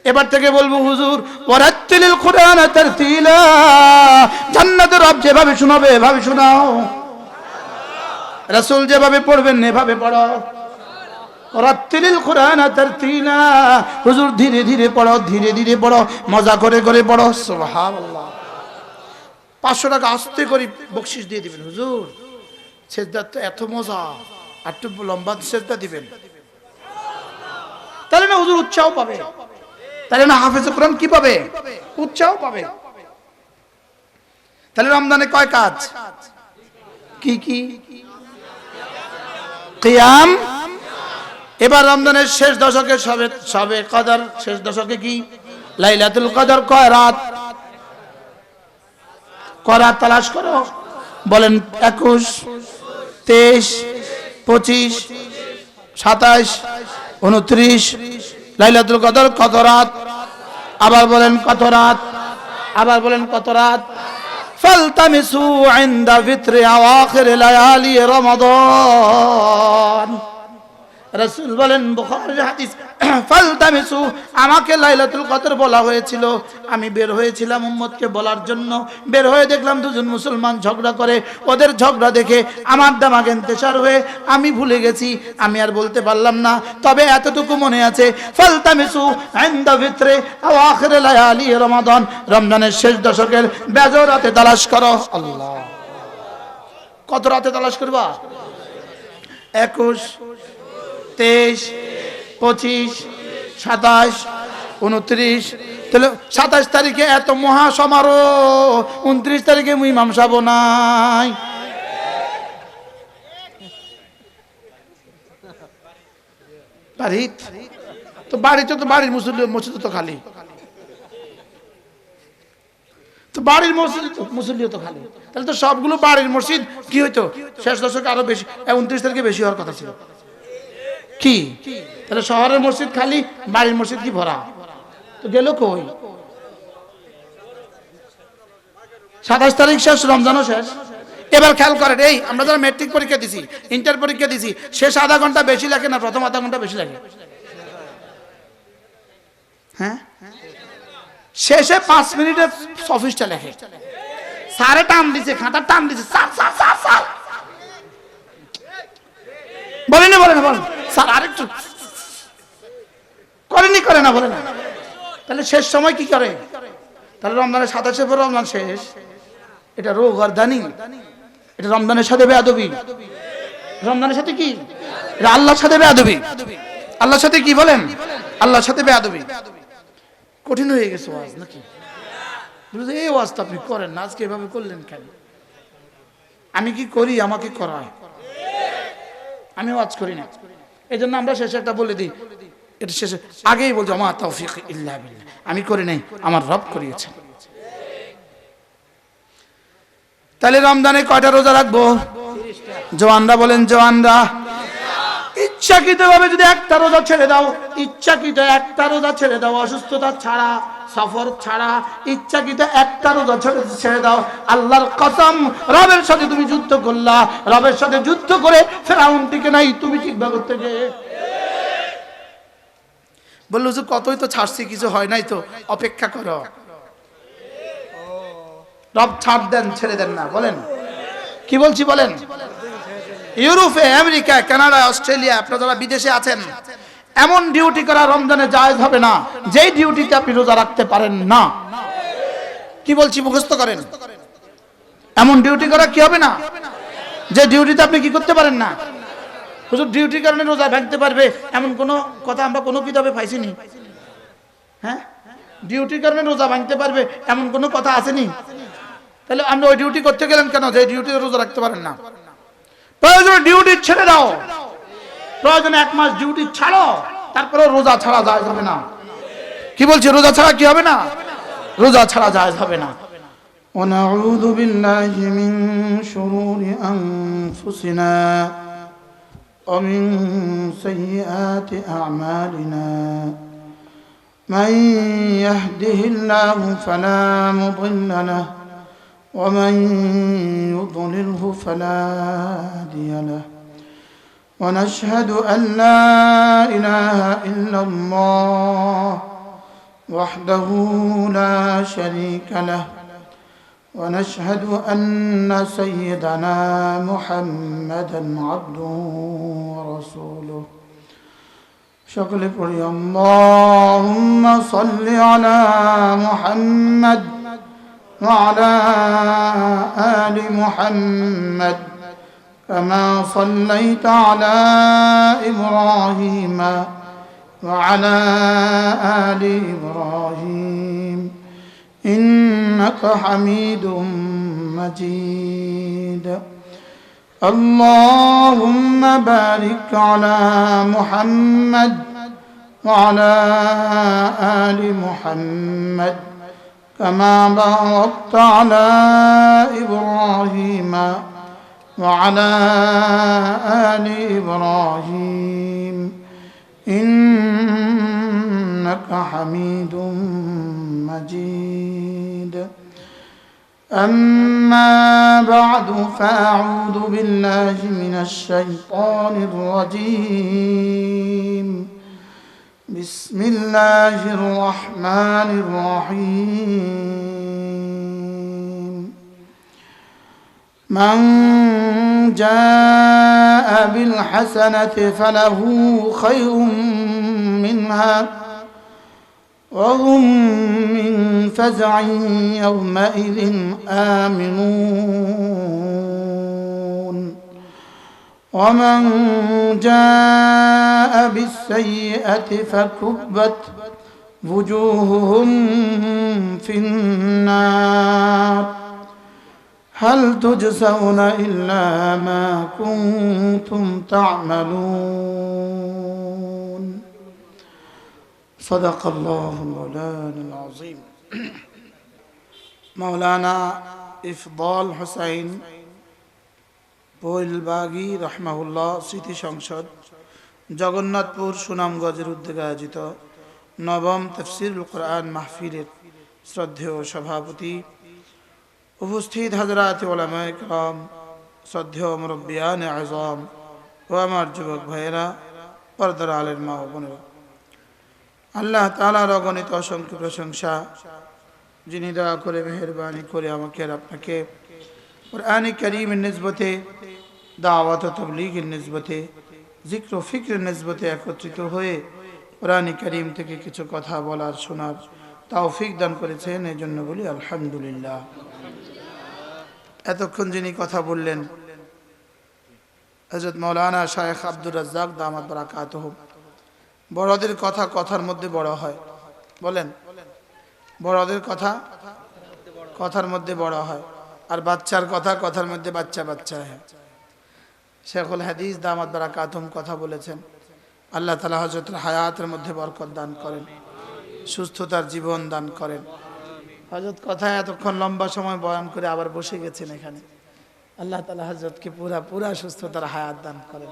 এবার থেকে বলবো হুজুর ওয়ারাত্তিলিল কুরআন তারতিলা, জান্নাতের রব যেভাবে শোনাবে এভাবে শোনাও, রাসূল যেভাবে পড়বেন এভাবে পড়ো। ওয়ারাত্তিলিল কুরআন তারতিলা, হুজুর ধীরে ধীরে পড়ো, ধীরে ধীরে পড়ো, মজা করে করে পড়ো। সুবহানাল্লাহ। 500 টাকা আস্তে করে বকশিশ দিয়ে দিবেন। হুজুর সেজদা তো এত মজা, আর একটু লম্বা সেজদা দিবেন, তাহলে না হুজুর উৎসাহ পাবে, তাহলে না হাফেজ কোরআন কি পাবে? উৎসাহ পাবে। তাহলে রমজানে কয় কাজ? কি কি? কিয়াম। এবার রমজানের শেষ দশকে সবে কদর, শেষ দশকে কি লাইলাতুল কদর কয় রাত? কয় রাত তালাশ করো, বলেন 21, 23, 25, 27, 29। লাইলাতুল কদর কত রাত? আবার বলেন কত রাত? আবার বলেন কত রাত? ফালতামিসু ইনদা ফিত্রি আওয়াখির লায়ালি রমাদান। রাসূল বলেন, বুখারীর হাদিস, ফালতামিসু, আমাকে লাইলাতুল কদর বলা হয়েছিল, আমি বের হয়েছিলাম উম্মতকে বলার জন্য। বের হয়ে দেখলাম দুজন মুসলমান ঝগড়া করে, ওদের ঝগড়া দেখে আমার দামাগ ইন্তেশার হয়ে আমি ভুলে গেছি, আমি আর বলতে পারলাম না। তবে এতটুকু মনে আছে, ফালতামিসু ইনদা ফিত্রি আওয়াখির লায়ালি রমাদান, রমজানের শেষ দশকের বেজর রাতে তালাশ করো। আল্লাহ, কত রাতে তালাশ করবা? 21, 23, 25, 27, 29। তাহলে 27 তারিখে এত মহা সমারোহ, 29 তারিখে মুই ইমাম সাহেব নাই। বাড়িতে তো বাড়ির মসজিদ তো খালি, তো বাড়ির মুসল্লিও তো খালি, তাহলে তো সবগুলো বাড়ির মসজিদ কি হইতো? শেষ দশকে আরো বেশি, 29 তারিখে বেশি হওয়ার কথা ছিল। কি তাহলে শহরের মসজিদ খালি, বাড়ির মসজিদ কি ভরা? তো গেল কই? 27 তারিখ শেষ, রমজানও শেষ। এবার খেয়াল করেন, এই আমরা যারা ম্যাট্রিক পরীক্ষা দিছি, ইন্টার পরীক্ষা দিছি, শেষ আধা ঘন্টা বেশি লাগে না প্রথম আধা ঘন্টা বেশি লাগে? হ্যাঁ, শেষে 5 মিনিটে অফিসটা লেখে, সারে টান দিছে, খাতা টান দিছে, বলেন বলেন স্যার আরেকটু করেনি, করে না, বলে না। তাহলে শেষ সময় কি করে? তাহলে রমজানের 27 পর রমজান শেষ, এটা রোগ আর দানি, এটা রমজানের সাথে বেয়াদবি। রমজানের সাথে কি? এটা আল্লাহর সাথে বেয়াদবি। আল্লাহর সাথে কি বলেন? আল্লাহর সাথে বেয়াদবি। কঠিন হয়ে গেছে ওয়াজ নাকি? এই ওয়াজ তো আপনি করেন না, আজকে এভাবে করলেন কেন? আমি কি করি? আমাকে করায়, আমি ওয়াজ করি না। এই জন্য আমরা শেষে একটা বলে দিই, এটা শেষে আগেই বলছি আমা তাওফিক ইল্লা বিল্লাহ, আমি করি নাই, আমার রব করিয়েছেন। তাহলে রমজানে কয়টা রোজা রাখবো? জওয়ানরা বলেন, জওয়ানরা ইচ্ছাকৃতভাবে যদি একটা রোজা ছেড়ে দাও, ইচ্ছাকৃত একটা রোজা ছেড়ে দাও, অসুস্থতা ছাড়া, সফর ছাড়া ইচ্ছাকৃত একটা রোজা ছেড়ে দাও, আল্লাহর কসম, রবের সাথে তুমি যুদ্ধ করলা, রবের সাথে যুদ্ধ করে ফেরাউনটিকে নাই তুমি ঠিকভাবে থেকে বললো যে কতই তো ছাড়ছি, কিছু হয় নাই, তো অপেক্ষা করো। রব ছাড় দেন, ছেড়ে দেন না। বলেন কি বলছি বলেন? ইউরোপে, আমেরিকা, কানাডা, অস্ট্রেলিয়া, আপনারা যারা বিদেশে আছেন, এমন ডিউটি করা রমজানে জায়েজ হবে না যেই ডিউটিতে আপনি রোজা রাখতে পারেন না। কি বলছি মুখস্থ করেন। এমন ডিউটি করা কি হবে না যে ডিউটিতে আপনি কি করতে পারেন না। হুজুর ডিউটির কারণে রোজা ভাঙতে পারবে এমন কোন কথা আমরা কোনো কিতাবে পাইছিনি। হ্যাঁ, ডিউটির কারণে রোজা ভাঙতে পারবে এমন কোন কথা আসেনি। তাহলে আপনি ওই ডিউটি করতে গেলেন কেন যে ডিউটিতে রোজা রাখতে পারেন না? প্রয়োজনে ডিউটি ছেড়ে দাও, প্রয়োজনে 1 মাস ডিউটি ছাড়ো, তারপরে রোজা ছাড়া যায় হবে না। কি বলছি? রোজা ছাড়া কি হবে না? রোজা ছাড়া যায় হবে না। ونعوذ بالله من شرور أنفسنا ومن سيئات أعمالنا من يهده الله فلا مضل له ومن يضلله فلا هادي له ونشهد أن لا إله إلا الله وحده لا شريك له ونشهد أن سيدنا محمدا عبده ورسوله شكل قري اللهم صل على محمد وعلى آل محمد كما صليت على إبراهيم وعلى آل إبراهيم إنك حميد مجيد اللهم بارك على محمد وعلى آل محمد كما باركت على إبراهيم وعلى آل إبراهيم إنك حميد مجيد أما بعد فأعوذ بالله من الشيطان الرجيم بسم الله الرحمن الرحيم من جاء بالحسنة فله خير منها وهم من فزع يومئذ آمنون ومن جاء بالسيئة فكبت وجوههم في النار هل تجزون إلا ما كنتم تعملون صدق الله مولانا العظيم مولانا إفضال حسين বৈলবাগী রহমাহুল্লাহ স্মৃতি সংসদ জগন্নাথপুর সুনামগঞ্জের উদ্যোগে আয়োজিত নবম তাফসীরুল কোরআন মাহফিলের শ্রদ্ধেয় সভাপতি উপস্থিত হযরত উলামায়ে কেরাম শ্রদ্ধেয় মুরব্বিয়ানে আযম ও আমার যুবক ভাইয়েরা পর্দার আলের মা ও বোনেরা আল্লাহ তাআলার অগণিত অসংখ্য প্রশংসা যিনি দয়া করে মেহেরবানি করে আমাকে আর আপনাকে কোরআন কারীমের নিসবতে দাওয়াত ও তাবলীগের নিসবতে জিক্র ও ফিকরের নিসবতে একত্রিত হয়ে কোরআন কারীম থেকে কিছু কথা বলার শোনার তৌফিক দান করেছেন এই জন্য বলি আলহামদুলিল্লাহ। এতক্ষণ যিনি কথা বললেন হযরত মাওলানা শায়েখ আব্দুর রাজ্জাক দামাত বারাকাতুহু। বড়দের কথা কথার মধ্যে বড় হয়, বলেন বড়দের কথা কথার মধ্যে বড় হয়, আর বাচ্চার কথা কথার মধ্যে বাচ্চা বাচ্চা হয়। শেখুল হাদিস দামাত বারাকাতুহু কথা বলেছেন, আল্লাহ তাআলা হযরতের হায়াতের মধ্যে বরকত দান করেন, সুস্থতার জীবন দান করেন। হযরত কথা এতক্ষণ লম্বা সময় বয়ান করে আবার বসে গেছেন এখানে, আল্লাহ তাআলা হযরতকে পুরা সুস্থতার হায়াত দান করেন।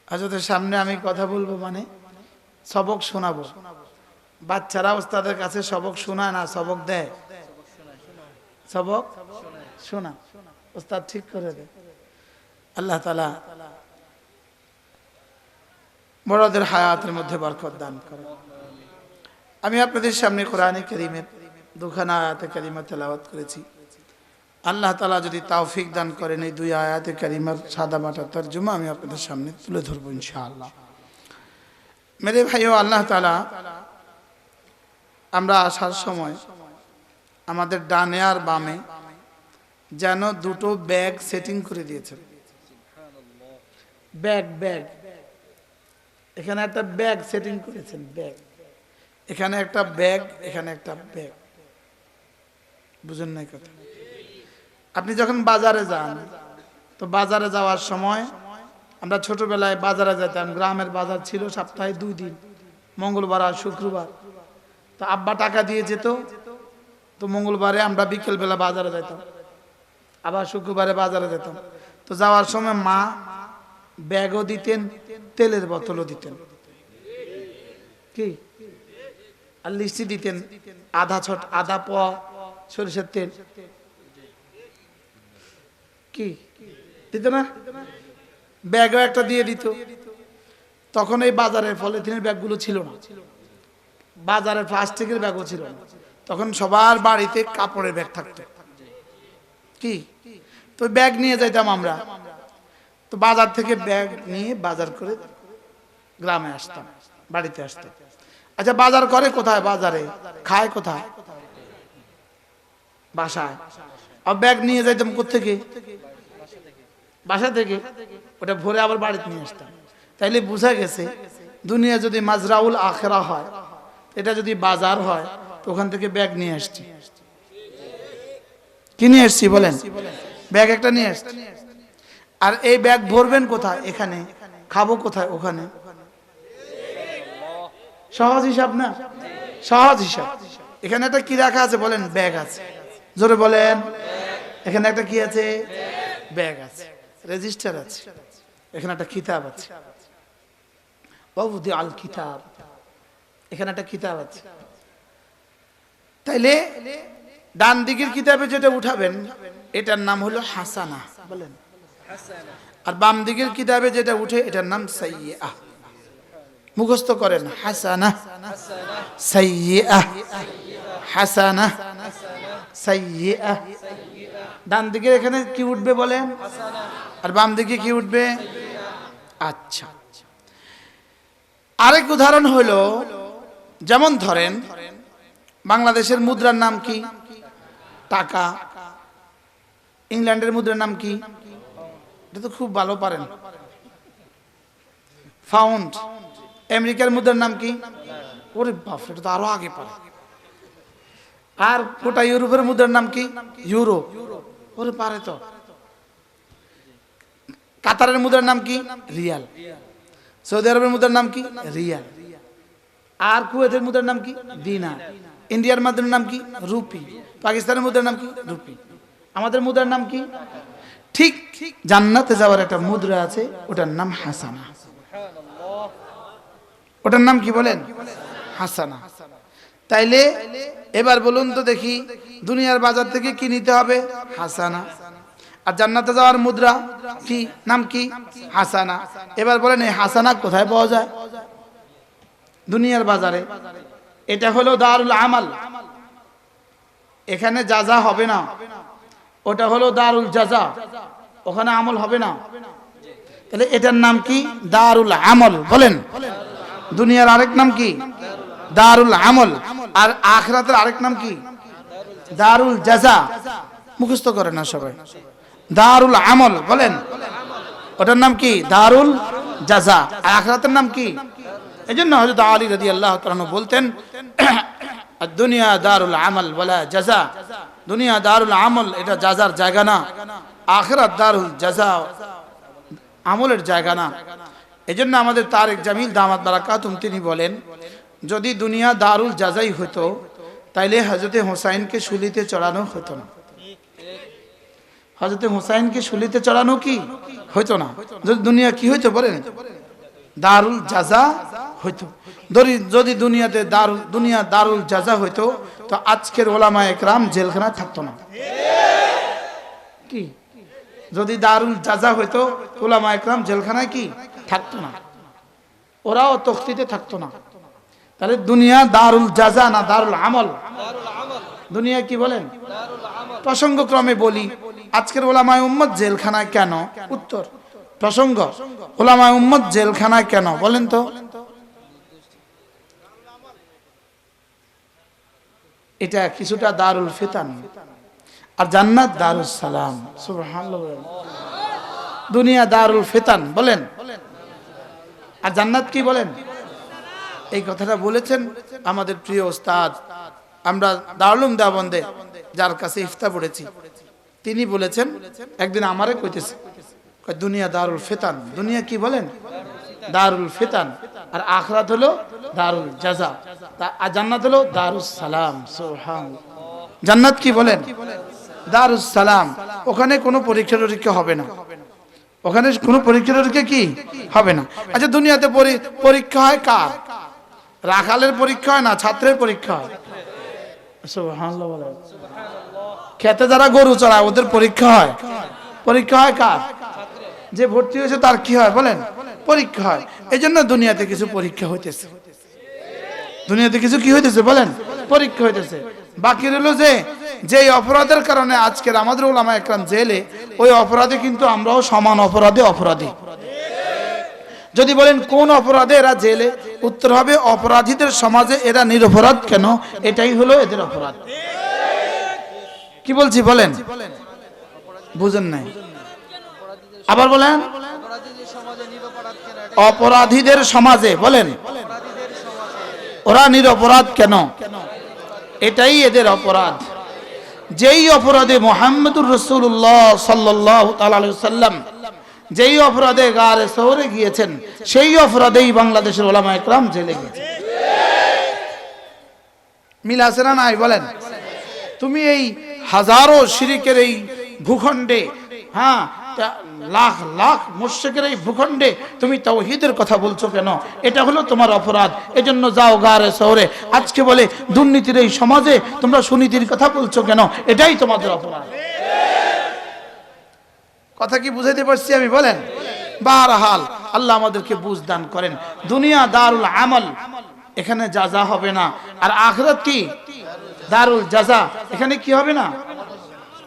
হযরতের সামনে আমি কথা বলবো মানে সবক শোনাবো। বাচ্চারা ওস্তাদের কাছে সবক শোনায় না, সবক দেয়, সবক শোনা ওস্তাদ ঠিক করে দেয়। আল্লাহ তাআলা বড়দের হায়াতের মধ্যে বরকত দান করেন। আমি আপনাদের সামনে কোরআন কারীমের দুখানা আয়াতে কারিমা তেলাওয়াত করেছি। আল্লাহ তাআলা যদি তৌফিক দান করেন এই দুই আয়াতে কারিমার সাদা মাটা তরজমা আমি আপনাদের সামনে তুলে ধরবো ইনশাআল্লাহ। মেরে ভাইও, আল্লাহ তাআলা আমরা আসার সময় আমাদের ডানে আর বামে যেন দুটো ব্যাগ সেটিং করে দিয়েছেন। ব্যাগ এখানে একটা ব্যাগ সেটিং করেছেন, ব্যাগ এখানে একটা ব্যাগ, এখানে একটা ব্যাগ। বুঝেন নাই কথা? আপনি যখন বাজারে যান তো বাজারে যাওয়ার সময় আমরা ছোটবেলায় বাজারে যেতাম, গ্রামের বাজার ছিল সপ্তাহে 2 দিন, মঙ্গলবার আর শুক্রবার। তো আব্বা টাকা দিয়ে যেত, তো মঙ্গলবারে আমরা বিকেলবেলা বাজারে যেতাম, আবার শুক্রবারে বাজারে যেতাম। তো যাওয়ার সময় মা ব্যাগও দিতেন, তেলের বোতলও দিতেন, কি আর লিস্টি দিতেন, আধা পোয়া সরিষার তেল, কি দিত না? ব্যাগও একটা দিয়ে দিত। তখন এই বাজারের পলিথিনের ব্যাগগুলো ছিল না, বাজারে প্লাস্টিকের ব্যাগও ছিল না, তখন সবার বাড়িতে কাপড়ের ব্যাগ থাকতো। কি তো ব্যাগ নিয়ে যাইতাম আমরা, তো বাজার থেকে ব্যাগ নিয়ে বাজার করে গ্রামে আসতাম, বাড়িতে আসতাম। আচ্ছা বাজার করে কোথায়? বাজারে। খায় কোথায়? বাসায়। আর ব্যাগ নিয়ে যাইতাম কোত্থেকে? বাসা থেকে। ওটা ভরে আবার বাড়িতে নিয়ে আসতাম। তাইলে বোঝা গেছে দুনিয়া যদি মাজরাউল আখেরা হয়, এটা যদি বাজার হয়, তো ওখান থেকে ব্যাগ নিয়ে আসছি। কি নিয়ে আসছি বলেন? ব্যাগ একটা নিয়ে আসছি। আর এই ব্যাগ ভরবেন কোথায়? এখানে। খাবো কোথায়? ওখানে। সহজ হিসাব না? সহজ হিসাব। এখানে একটা কি রাখা আছে বলেন? ব্যাগ আছে। জোরে বলেন। এখানে একটা কি আছে? ব্যাগ আছে, রেজিস্টার আছে, এখানে একটা কিতাব আছে, ওয়াউদি আল কিতাব, এখানে একটা কিতাব আছে। তাইলে ডান দিকের কিতাবে যেটা উঠাবেন এটার নাম হলো হাসানা বলেন, আর বাম দিকের কিতাবে যেটা উঠে এটার নাম সাইয়্যিআ। মুখস্থ করেন, হাসানা সাইয়্যিআ, হাসানা সাইয়্যিআ। ডান দিকে এখানে কি উঠবে বলেন? আর বাম দিকে কি উঠবে? আচ্ছা, আরেক উদাহরণ হলো, যেমন ধরেন বাংলাদেশের মুদ্রার নাম কি? টাকা। ইংল্যান্ডের মুদ্রার নাম কি? এটা তো খুব ভালো পারেন। পাউন্ড। আমেরিকার মুদ্রার নাম কি? ওরে বাপ, এটা তো আরো আগে পারে। আর গোটা ইউরোপের মুদ্রার নাম কি? ইউরো। ওরে পারে তো। কাতারের মুদ্রার নাম কি? রিয়াল। সৌদি আরবের মুদ্রার নাম কি? রিয়াল। আর কুয়েতের মুদ্রার নাম কি? দিনার। ইন্ডিয়ার মুদ্রার নাম কি? রুপি। পাকিস্তানের মুদ্রার নাম কি? রুপি। আমাদের মুদ্রার নাম কি? ঠিক জান্নাতে যাওয়ার একটা মুদ্রা আছে, ওটার নাম হাসানা। ওটার নাম কি বলেন? হাসানা। তাইলে এবার বলুন তো দেখি, দুনিয়ার বাজার থেকে কি নিতে হবে? হাসানা। আর জান্নাতে যাওয়ার মুদ্রা কি? নাম কি? হাসানা। এবার বলেন এই হাসানা কোথায় পাওয়া যায়? দুনিয়ার বাজারে। এটা হলো দারুল আমাল, এখানে জাযা হবে না। ওটা হলো দারুল জাযা, ওখানে আমল হবে না। তাহলে এটার নাম কি? দারুল আমল বলেন। দুনিয়ার আরেক নাম কি? দারুল আমল। আর আখিরাতের আরেক নাম কি? দারুল জাযা। মুখস্থ করে না সবাই। দারুল আমল বলেন, ওটার নাম কি? দারুল জাযা। আর আখিরাতের নাম কি? এজন্য হযরত আলী রাদিয়াল্লাহু তাআলা আনহু বলতেন, দুনিয়া দারুল আমল ওয়ালা জাযা। দুনিয়া দারুল আমল, এটা জাযার জায়গা না। আখিরাত দারুল জাযা, আমলের জায়গা না। এজন্য আমাদের তারেক জামিল দামাত বারাকাতুম তিনি বলেন, যদি দুনিয়া দারুল জাযাই হতো তাইলে হযরতে হোসাইনকে শুলিতে চড়ানো হতো না। হযরতে হোসাইনকে শুলিতে চড়ানো কি হতো না, যদি দুনিয়া কি হইতো বলেন? দারুল জাযা হইতো। যদি দুনিয়াতে দুনিয়া দারুল জাযা হইতো, তো আজকের ওলামা একরাম জেলখানায় থাকতো না। কি? যদি দারুল জাযা হইতো, ওলামা একরাম জেলখানায় কি থাকতো না, ওরাও তখতিতে থাকতো না। তাহলে দুনিয়া দারুল জাযা না দারুল আমল? দুনিয়া কি বলেন? প্রসঙ্গক্রমে বলি, আজকের ওলামায়ে উম্মত জেলখানায় কেন? উত্তর, প্রসঙ্গ, ওলামায়ে উম্মত জেলখানায় কেন বলেন তো? এটা কিছুটা দারুল ফিতান, আর জান্নাত দারুস সালাম। সুবহানাল্লাহ। দুনিয়া দারুল ফিতান বলেন, আর জান্নাত কি বলেন? এই কথাটা বলেছেন আমাদের প্রিয় ওস্তাদ, আমরা দারুল উলুম দেওবন্দে যার কাছে ইফতা পড়েছি, তিনি বলেছেন, একদিন আমারে কইতেছে, দুনিয়া দারুল ফিতান। দুনিয়া কি বলেন? দারুল ফিতান। আর আখিরাত হলো দারুল জাযা, আর জান্নাত হলো দারুস সালাম। সুবহানাল্লাহ। জান্নাত কি বলেন? দারুস সালাম। ওখানে কোনো পরীক্ষা টরীক্ষা হবে না, ওখানে কোনো পরীক্ষা টরীক্ষা কি হবে না। আচ্ছা দুনিয়াতে পরীক্ষা হয় কার? রাখালের পরীক্ষা হয় না, ছাত্রের পরীক্ষা হয়। সুবহানাল্লাহ বলেন। খেতে যারা গরু চড়ায় ওদের পরীক্ষা হয়। পরীক্ষা হয় কার? যে ভর্তি হয়েছে তার কি হয় বলেন? পরীক্ষা হয়। এই জন্য দুনিয়াতে কিছু পরীক্ষা হইতেছে। দুনিয়াতে কিছু কি হইতেছে বলেন, পরীক্ষা হইতেছে। বাকি রইল যে অপরাধের কারণে আজকের আমাদের উলামা একরাম জেলে, ওই অপরাধে কিন্তু আমরাও সমান অপরাধী। যদি বলেন কোন অপরাধে এরা জেলে, উত্তর হবে অপরাধীদের সমাজে এরা নিরপরাধ কেন, এটাই হলো এদের অপরাধ। কি বলছি বলেন, বুঝেন নাই? আবার বলেন, অপরাধীদের সমাজে বলেন ওরা নিরপরাধ কেন, এটাই এদের অপরাধ। যেই অপরাধে মুহাম্মদুর রাসূলুল্লাহ সাল্লাল্লাহু তাআলা আলাইহি সাল্লাম যেই অপরাধে গারে শহরে গিয়েছেন, সেই অপরাধেই বাংলাদেশের উলামা একরাম জেলে গিয়েছেন। মিল আছে না নাই বলেন? তুমি এই হাজারো শিরিকের এই ভূখণ্ডে, হ্যাঁ লাখ লাখ মুশরিকের এই ভূখণ্ডে তুমি তাওহীদের কথা বলছো কেন? এটা হলো তোমার অপরাধ। এজন্য যাও গারে শহরে। আজকে বলে দুর্নীতির এই সমাজে তোমরা সুনীতির কথা বলছো কেন? এটাই তোমাদের অপরাধ। কথা কি বুঝাইতে পারছি আমি বলেন? বারহাল আল্লাহ আমাদেরকে বুঝ দান করেন। দুনিয়া দারুল আমল, এখানে জাযা হবে না। আর আখিরাত কি? দারুল জাযা, এখানে কি হবে না?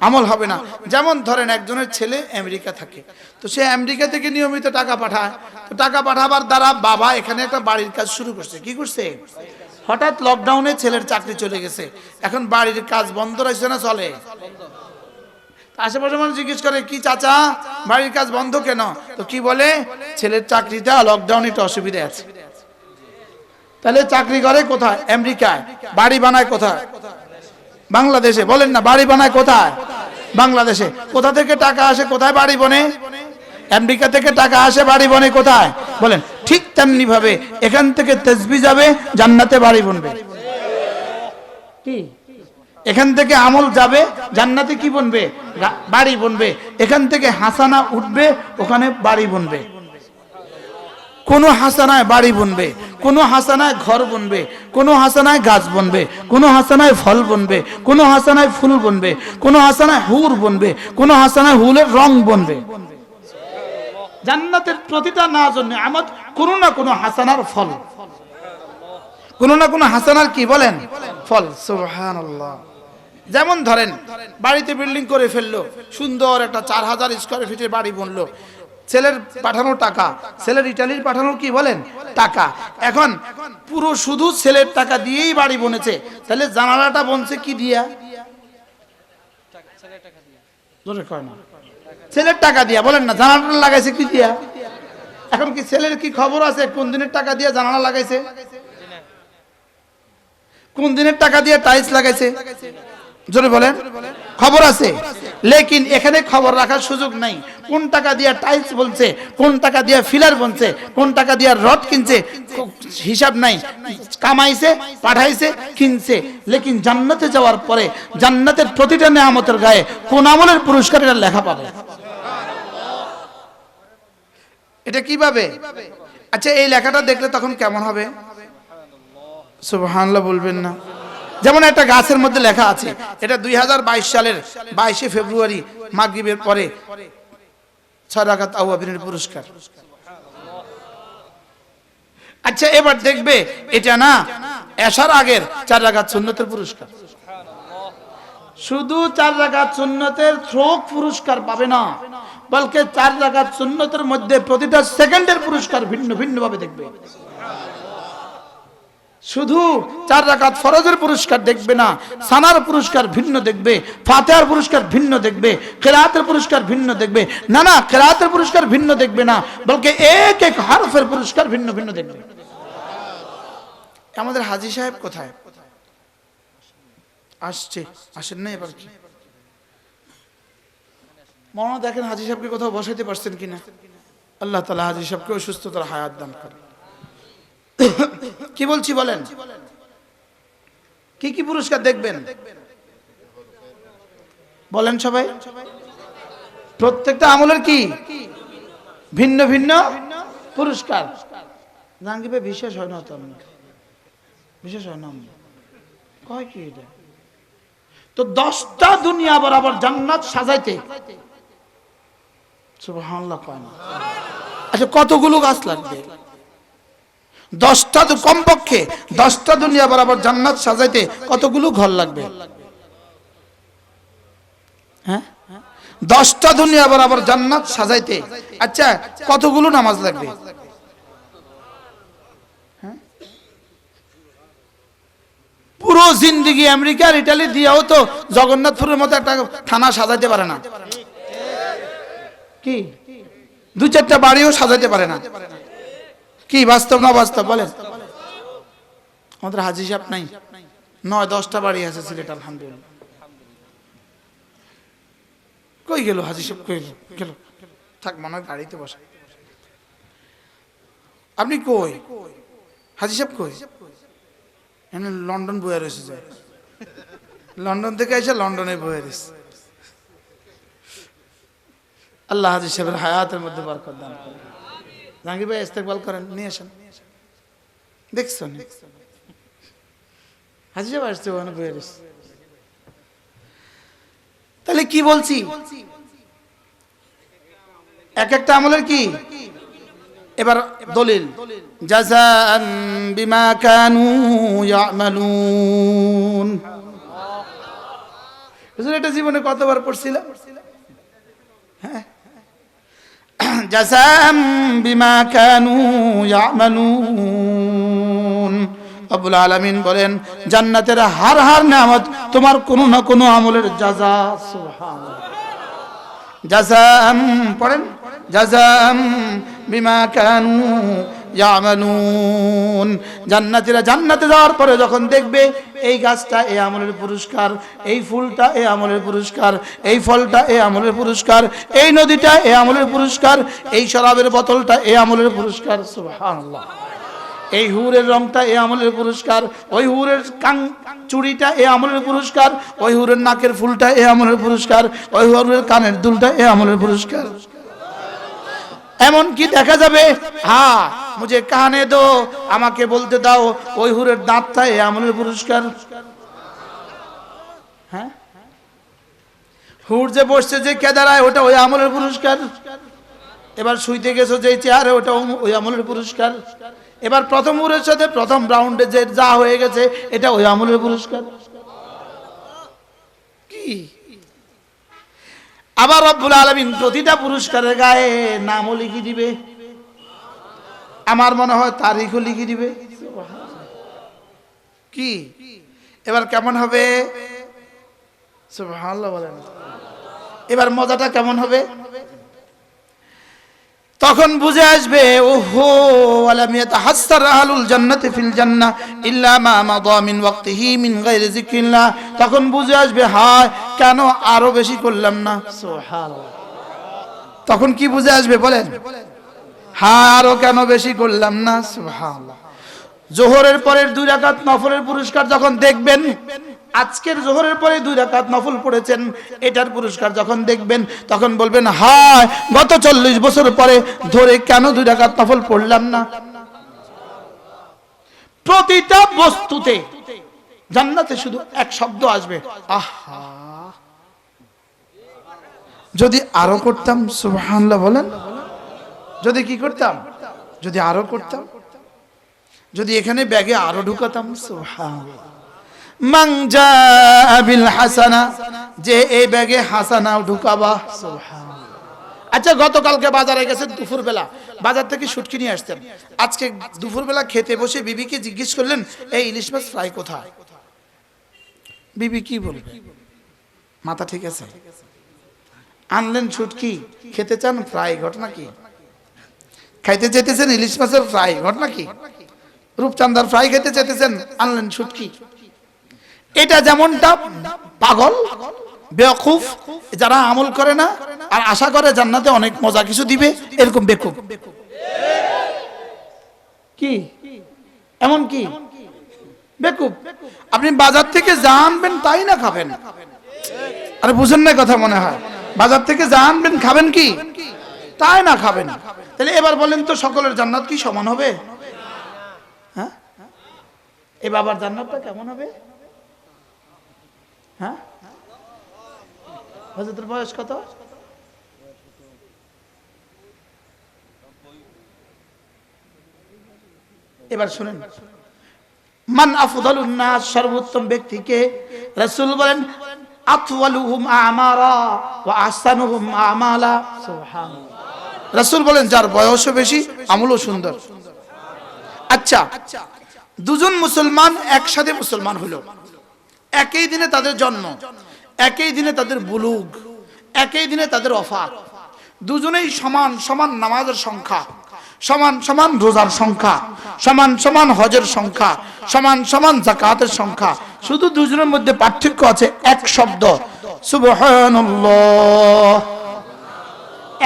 আমল হবে না। যেমন ধরেন একজনের ছেলে আমেরিকা থাকে, তো সে আমেরিকা থেকে নিয়মিত টাকা পাঠায়। তো টাকা পাঠাবার দ্বারা বাবা এখানে একটা বাড়ির কাজ শুরু করছে। কি করছে? হঠাৎ লকডাউনে ছেলের চাকরি চলে গেছে। এখন বাড়ির কাজ বন্ধ রয়েছে না চলে? আশেপাশে মানুষ জিজ্ঞেস করে, কি চাচা বাড়ির কাজ বন্ধ কেন? তো কি বলে, ছেলের চাকরিটা লকডাউনে একটু অসুবিধা আছে। তাহলে চাকরি করে কোথায়? আমেরিকায়। বাড়ি বানায় কোথায়? বাংলাদেশে। বলেন না, বাড়ি বানায় কোথায়? বাংলাদেশে। কোথা থেকে টাকা আসে, কোথায় বাড়ি বনে? আমেরিকা থেকে টাকা আসে, বাড়ি বনে কোথায়? বলেন। ঠিক তেমনি ভাবে এখান থেকে তাসবিহ যাবে, জান্নাতে বাড়ি বনবে। কি? এখান থেকে আমল যাবে, জান্নাতে কি বনবে? বাড়ি বনবে। এখান থেকে হাসানা উঠবে, ওখানে বাড়ি বনবে। কোন হাসানায় বাড়ি বনবে, কোন হাসানায় ঘর বনবে, কোন হাসানায় গাছ বনবে, কোন হাসানায় ফল বনবে, কোন হাসানায় ফুল বনবে, কোন হাসানায় হুর বনবে, কোন হাসানায় হুলের রং বনবে। জান্নাতের প্রতিটা নাজর নিয়ামত কোন না কোন হাসানার ফল, কোন না কোন হাসানার কি বলেন? ফল। সুবহানাল্লাহ। যেমন ধরেন বাড়িতে বিল্ডিং করে ফেললো, সুন্দর একটা 4000 স্কয়ার ফিটের বাড়ি বনলো। ছেলের পাঠানো টাকা, ছেলের ইটালির পাঠানো কি বলেন? টাকা। এখন পুরো শুধু ছেলের টাকা দিয়েই বাড়ি বনেছে। তাহলে জানালাটা বনছে কি দিয়া? ছেলের টাকা দিয়া। বলেন না, জানালাটা লাগাইছে কি দিয়া? এখন কি ছেলের কি খবর আছে কোন দিনের টাকা দিয়ে জানালা লাগাইছে? কোন দিনের টাকা দিয়ে টাইলস লাগাইছে? জোরে বলেন, খবর আছে। লেকিন এখানে খবর রাখার সুযোগ নাই। কোন টাকা দিয়ে টাইলস বলছে, কোন টাকা দিয়ে ফিলার বলছে, কোন টাকা দিয়ে রড কিনছে, হিসাব নাই। কামাইছে, পাঠাইছে, কিনছে। লেকিন জান্নাতে যাওয়ার পরে জান্নাতের প্রতিটা নেয়ামতের গায়ে কোন আমলের পুরস্কার এটা লেখা পাবে। এটা কিভাবে? আচ্ছা, এই লেখাটা দেখলে তখন কেমন হবে? সুবহানাল্লাহ বলবেন না? যেমন একটা গাছের মধ্যে লেখা আছে, এটা 2022 সালের 22শে ফেব্রুয়ারি মাগরিবের পরে 6 রাকাত আওয়াবিনের পুরস্কার। আচ্ছা, এবার দেখবে এটা না এশার আগের 4 রাকাত সুন্নতের পুরস্কার। শুধু 4 রাকাত সুন্নতের থ্রোক পুরস্কার পাবে না, বলকে 4 রাকাত সুন্নতের মধ্যে প্রতিটা সেকেন্ডের পুরস্কার ভিন্ন ভিন্ন ভাবে দেখবে। শুধু 4 রাকাত ফরজের পুরস্কার দেখবে না, সানার পুরস্কার ভিন্ন দেখবে, ফাতিহার পুরস্কার ভিন্ন দেখবে, কিরাতের পুরস্কার ভিন্ন দেখবে। না না, কিরাতের পুরস্কার ভিন্ন দেখবে না, বলকে এক এক হরফের পুরস্কার ভিন্ন ভিন্ন দেখবে। আমাদের হাজী সাহেব কোথায়? আসছে, আসেন না এবার কি মনে দেখেন হাজী সাহেবকে কোথাও বসাইতে পারছেন কিনা? আল্লাহ তাআলা হাজী সাহেবকে সুস্থতার হায়াত দান করেন। কি বলছি বলেন? কি কি পুরস্কার দেখবেন বলেন সবাই? প্রত্যেকটা আমলের কি ভিন্ন ভিন্ন পুরস্কার। জাঙ্গিবে বিশেষ হয় না, তো বিশেষ হয় না কয় কি এটা? তো 10টা দুনিয়া বরাবর জান্নাত সাজাইতে সুবহানাল্লাহ কয় না? আচ্ছা, কতগুলো গাছ লাগবে? 10টা তো কমপক্ষে 10টা দুনিয়া বরাবর জান্নাত সাজাইতে কতগুলো ঘর লাগবে? হ্যাঁ, 10টা দুনিয়া বরাবর জান্নাত সাজাইতে আচ্ছা কতগুলো নামাজ লাগবে? পুরো জিন্দেগি আমেরিকা আর ইটালি দিয়েও তো জগন্নাথপুরের মতো একটা থানা সাজাইতে পারে না, কি 2-4টা বাড়িও সাজাইতে পারে না। কি বাস্তব না বাস্তব বলেন? আমাদের হাজি সাহেব নাই, 9-10টা বাড়ি আছে সিলেট আলহামদুলিল্লাহ। কই গেল হাজি সাহেব? কই গেল? থাক, মনে হয় গাড়িতে বসে। আপনি কই? হাজি সাহেব কই? লন্ডন বয়ে রয়েছে, যায় লন্ডন থেকে এসে লন্ডনে বয়ে রয়েছে। আল্লাহ হাজি সাহেবের হায়াতের মধ্যে বরকত দান করেন। জাহাঙ্গীর ভাই ইস্তেকবাল করেন, নিয়ে আসেন। দেখছেন হাজি সাহেব আসছে, ওখানে বয়ে রয়েছে। তাহলে কি বলছি, এক একটা আমলের কি? এবার দলিল, জাযাআন বিমা কানু ইয়ামালুন। হুজুর এটা জীবনে কতবার পড়ছিলাম? হ্যাঁ, জাযাআন বিমা কানু ইয়ামালুন। রব্বুল আলামিন বলেন জান্নাতের হার হার নিয়ামত তোমার কোনো না কোনো আমলের জাযা। সুবহানাল্লাহ। জাযাআন পড়েন, জাযাআন বিমা কানু ইয়ামালুন। জান্নাতীরা জান্নাতে যাওয়ার পরে যখন দেখবে এই গাছটা এই আমলের পুরস্কার, এই ফুলটা এই আমলের পুরস্কার, এই ফলটা এই আমলের পুরস্কার, এই নদীটা এই আমলের পুরস্কার, এই শরাবের বোতলটা এই আমলের পুরস্কার। সুবহানাল্লাহ। এই হুরের রংটা এই আমলের পুরস্কার, ওই হুরের চুড়িটা এই আমলের পুরস্কার, ওই হুরের নাকের ফুলটা এই আমলের পুরস্কার, ওই হুরের কানের দুলটা এই আমলের পুরস্কার। এমন কি দেখা যাবে, হ্যাঁ মুঝে কানে দো, আমাকে বলতে দাও, ওই হুরের দাঁতটা এই আমলের পুরস্কার। হ্যাঁ, হুর যে বসছে যে কেদারায় ওটা ওই আমলের পুরস্কার। এবার শুইতে গেছো যে চেয়ারে ওটা ওই আমলের পুরস্কার। এবার প্রথম হুরের সাথে প্রথম রাউন্ডে যে যা হয়ে গেছে এটা ওই আমলের পুরস্কার। কি আবার রব্বুল আলামিন প্রতিটা পুরস্কারের গায়ে নামও লিখে দিবে, আমার মনে হয় তারিখও লিখে দিবে। কি এবার কেমন হবে? সুবহানাল্লাহ বলেন। এবার মজাটা কেমন হবে? তখন বুঝে আসবে, ওহো ওয়ালাম ইয়াতাহাসসার আহলুল জান্নাতি ফিল জান্নাহ ইল্লা মা মাদা মিন ওয়াক্তিহি মিন গায়রি যিকরিল্লাহ। তখন বুঝে আসবে, হায় কেন আরো বেশি করলাম না। সুবহানাল্লাহ। তখন কি বুঝে আসবে বলেন? হ্যাঁ আরো কেন বেশি করলাম না। সুবহানাল্লাহ। জোহরের পরের 2 রাকাত নফলের পুরস্কার যখন দেখবেন, আজকের জোহরের পরে 2 রাকাত নফল পড়েছেন, এটার পুরস্কার যখন দেখবেন তখন বলবেন, হায় গত 40 বছর পরে ধরে কেন 2 রাকাত নফল পড়লাম না। প্রতিটা বস্তুতে জান্নাতে শুধু এক শব্দ আসবে, আহা যদি আরো করতাম। সুবহানাল্লাহ বলেন। যদি কি করতাম? যদি আরো করতাম, যদি এখানে ব্যাগে আরো ঢুকাতাম। সুবহানাল্লাহ। মান জাআ বিল হাসানা, যে এই ব্যাগে হাসানাও ঢুকাবা। সুবহানাল্লাহ। আচ্ছা গতকালকে বাজারে গেছেন দুপুরবেলা, বাজার থেকে শুটকি নিয়ে আসতেন, আজকে দুপুরবেলা খেতে বসে বিবিকে জিজ্ঞেস করলেন এই ইলিশ মাছ ফ্রাই কোথায়? বিবি কি বলবে? মাথা ঠিক আছে? আনলেন শুটকি, খেতে চান ফ্রাই, ঘটনা কি? খাইতে চাইতেছেন ইলিশ মাছের ফ্রাই, ঘটনা কি? রূপচান্দার ফ্রাই খেতে চাইতেছেন, আনলেন শুটকি। এটা যেমনটা পাগল বেওকুফ যারা আমল করে না আর আশা করে জান্নাতে অনেক মজা কিছু দিবে, এরকম বেকুফ। কি এমন কি বেকুফ? আপনি বাজার থেকে যা আনবেন তাই না খাবেন। আরে বুঝেন না কথা মনে হয়? বাজার থেকে যা আনবেন খাবেন কি তাই না খাবেন। তাহলে এবার বলেন তো সকলের জান্নাত কি সমান হবে? হ্যাঁ, এই বাবার জান্নাতটা কেমন হবে? হ্যাঁ, হযরতের বয়স কত? এবার শুনেন, মান আফদালুন নাস, সর্বোত্তম ব্যক্তিকে? রাসূল বলেন আতওয়ালুহুম আমারা ওয়া আহসানুহুম আমালা। সুবহানাল্লাহ। রাসূল বলেন যার বয়সও বেশি, আমলও সুন্দর। আচ্ছা, দুজন মুসলমান একসাথে মুসলমান হলো, একই দিনে তাদের জন্ম, একই দিনে তাদের বুলুগ, একই দিনে তাদের ওফাত, দুজনেই সমান সমান নামাজের সংখ্যা, সমান সমান রোজার সংখ্যা, সমান সমান হজের সংখ্যা, সমান সমান যাকাতের সংখ্যা, শুধু দুজনের মধ্যে পার্থক্য আছে এক শব্দ, সুবহানাল্লাহ।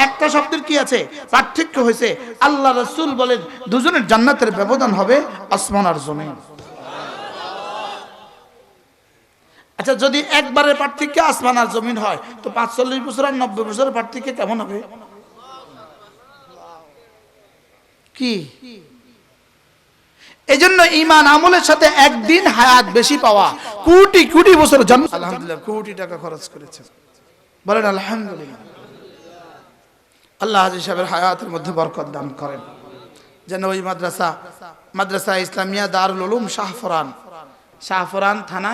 একটা শব্দের কি আছে? পার্থক্য হয়েছে। আল্লাহ রাসূল বলেন দুজনের জান্নাতের ব্যবধান হবে আসমান আর জমিন। আচ্ছা, যদি একবারের পার্থক্য আসমান আর জমিন হয়, তো 45 বছর আর 90 বছরের পার্থক্য কেমন হবে? কি এজন্য ঈমান আমলের সাথে একদিন হায়াত বেশি পাওয়া, কোটি কোটি বছর জন্ম, আলহামদুলিল্লাহ কোটি টাকা খরচ করেছেন, বলেন আলহামদুলিল্লাহ। আল্লাহ হাজী সাহেবের হায়াতের মধ্যে বরকত দান করেন, যেন ওই মাদ্রাসা ইসলামিয়া দারুল উলুম শাহফরান থানা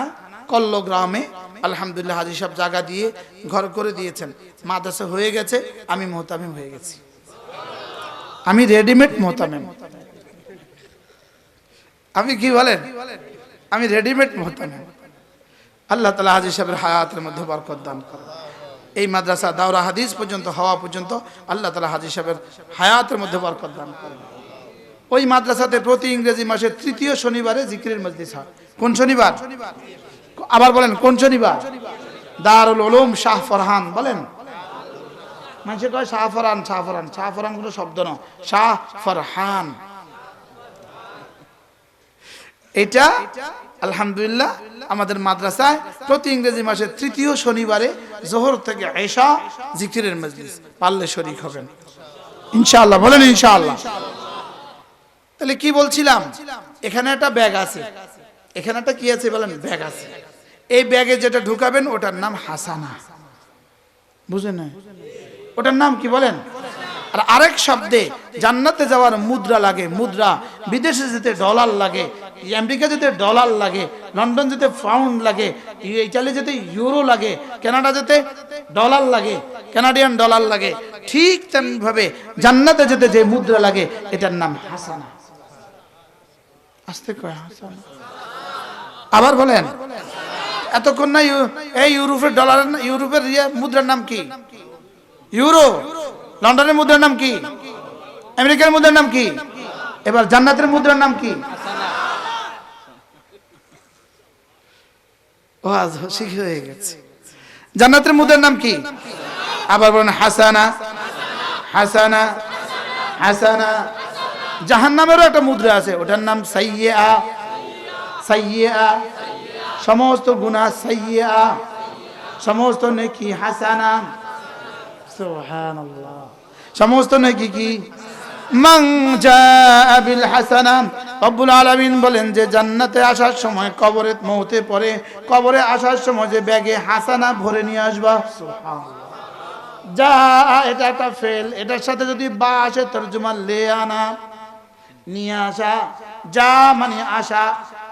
কল্ল গ্রামে আলহামদুলিল্লাহ হাজী সাহেব জায়গা দিয়ে ঘর করে দিয়েছেন, মাদ্রাসা হয়ে গেছে, আমি মুহতামিম হয়ে গেছি, আমি রেডিমেড মুহতামিম। আমি কি বলেন, আমি রেডিমেড মুহতামিম। আল্লাহ তাআলা হাজী সাহেবের হায়াতের মধ্যে বরকত দান করেন। এই মাদ্রাসা দাওরা হাদিস পর্যন্ত হওয়া পর্যন্ত আল্লাহ তাআলা হাজী সাহেবের হায়াতের মধ্যে বরকত দান করেন। ওই মাদ্রাসাতে প্রতি ইংরেজি মাসের 3য় শনিবারে জিকিরের মজলিস হয়। কোন শনিবার? আবার বলেন কোন শনিবার? দারুল উলুম শাহফরহান। বলেন, মানুষে কয় শাহফরান, শাহফরান কোনো শব্দ না, শাহফরহান। এটা আলহামদুলিল্লাহ আমাদের মাদ্রাসায় প্রতি ইংরেজি মাসের 3য় শনিবারে জোহর থেকে এশা জিকিরের মজলিস, পারলে শরীক হবেন ইনশাআল্লাহ। বলেন ইনশাআল্লাহ। তাহলে কি বলছিলাম, এখানে একটা ব্যাগ আছে, এখানে একটা কি আছে বলেন, ব্যাগ আছে। এই ব্যাগে যেটা ঢুকাবেন ওটার নাম হাসানা, বুঝেন না? ওটার নাম কি বলেন? আর আরেক শব্দে জান্নাতে যাওয়ার মুদ্রা লাগে, মুদ্রা। বিদেশে যেতে ডলার লাগে, আমেরিকা যেতে ডলার লাগে, লন্ডন যেতে পাউন্ড লাগে, ইটালি যেতে ইউরো লাগে, কানাডা যেতে ডলার লাগে, কানাডিয়ান ডলার লাগে। ঠিক তেমনিভাবে জান্নাতে যেতে যে মুদ্রা লাগে এটার নাম হাসানা। আস্তে কয় হাসানা। আবার বলেন, এতক্ষণ না এই ইউরোপের ডলার, ইউরোপের মুদ্রার নাম কি? ইউরো। লন্ডনের মুদ্রার নাম কি? আমেরিকার মুদ্রার নাম কি? এবার জান্নাতের মুদ্রার নাম কি? ওয়াজ শিখে হয়ে গেছে। জান্নাতের মুদ্রার নাম কি? আবার বলেন হাসানা, হাসানা, হাসানা। জাহান্নামেরও একটা মুদ্রা আছে, ওটার নাম সাইয়্যা, সাইয়্যা। সমস্ত গুনাহ সাইয়্যা, সমস্ত নেকি হাসানা। সুবহানাল্লাহ। সমস্ত নেকি কি? মান জাআ বিল হাসানা। রব্বুল আলামিন বলেন যে জান্নাতে আসার সময় কবরে মওতে পড়ে, কবরে আসার সময় যে ব্যাগে হাসানা ভরে নিয়ে আসবা। সুবহানাল্লাহ। যা, এটা একটা ফেল, এটার সাথে যদি বা আসে তরজমা লে আনা, নিয়ে আসা। যা মানে আসা,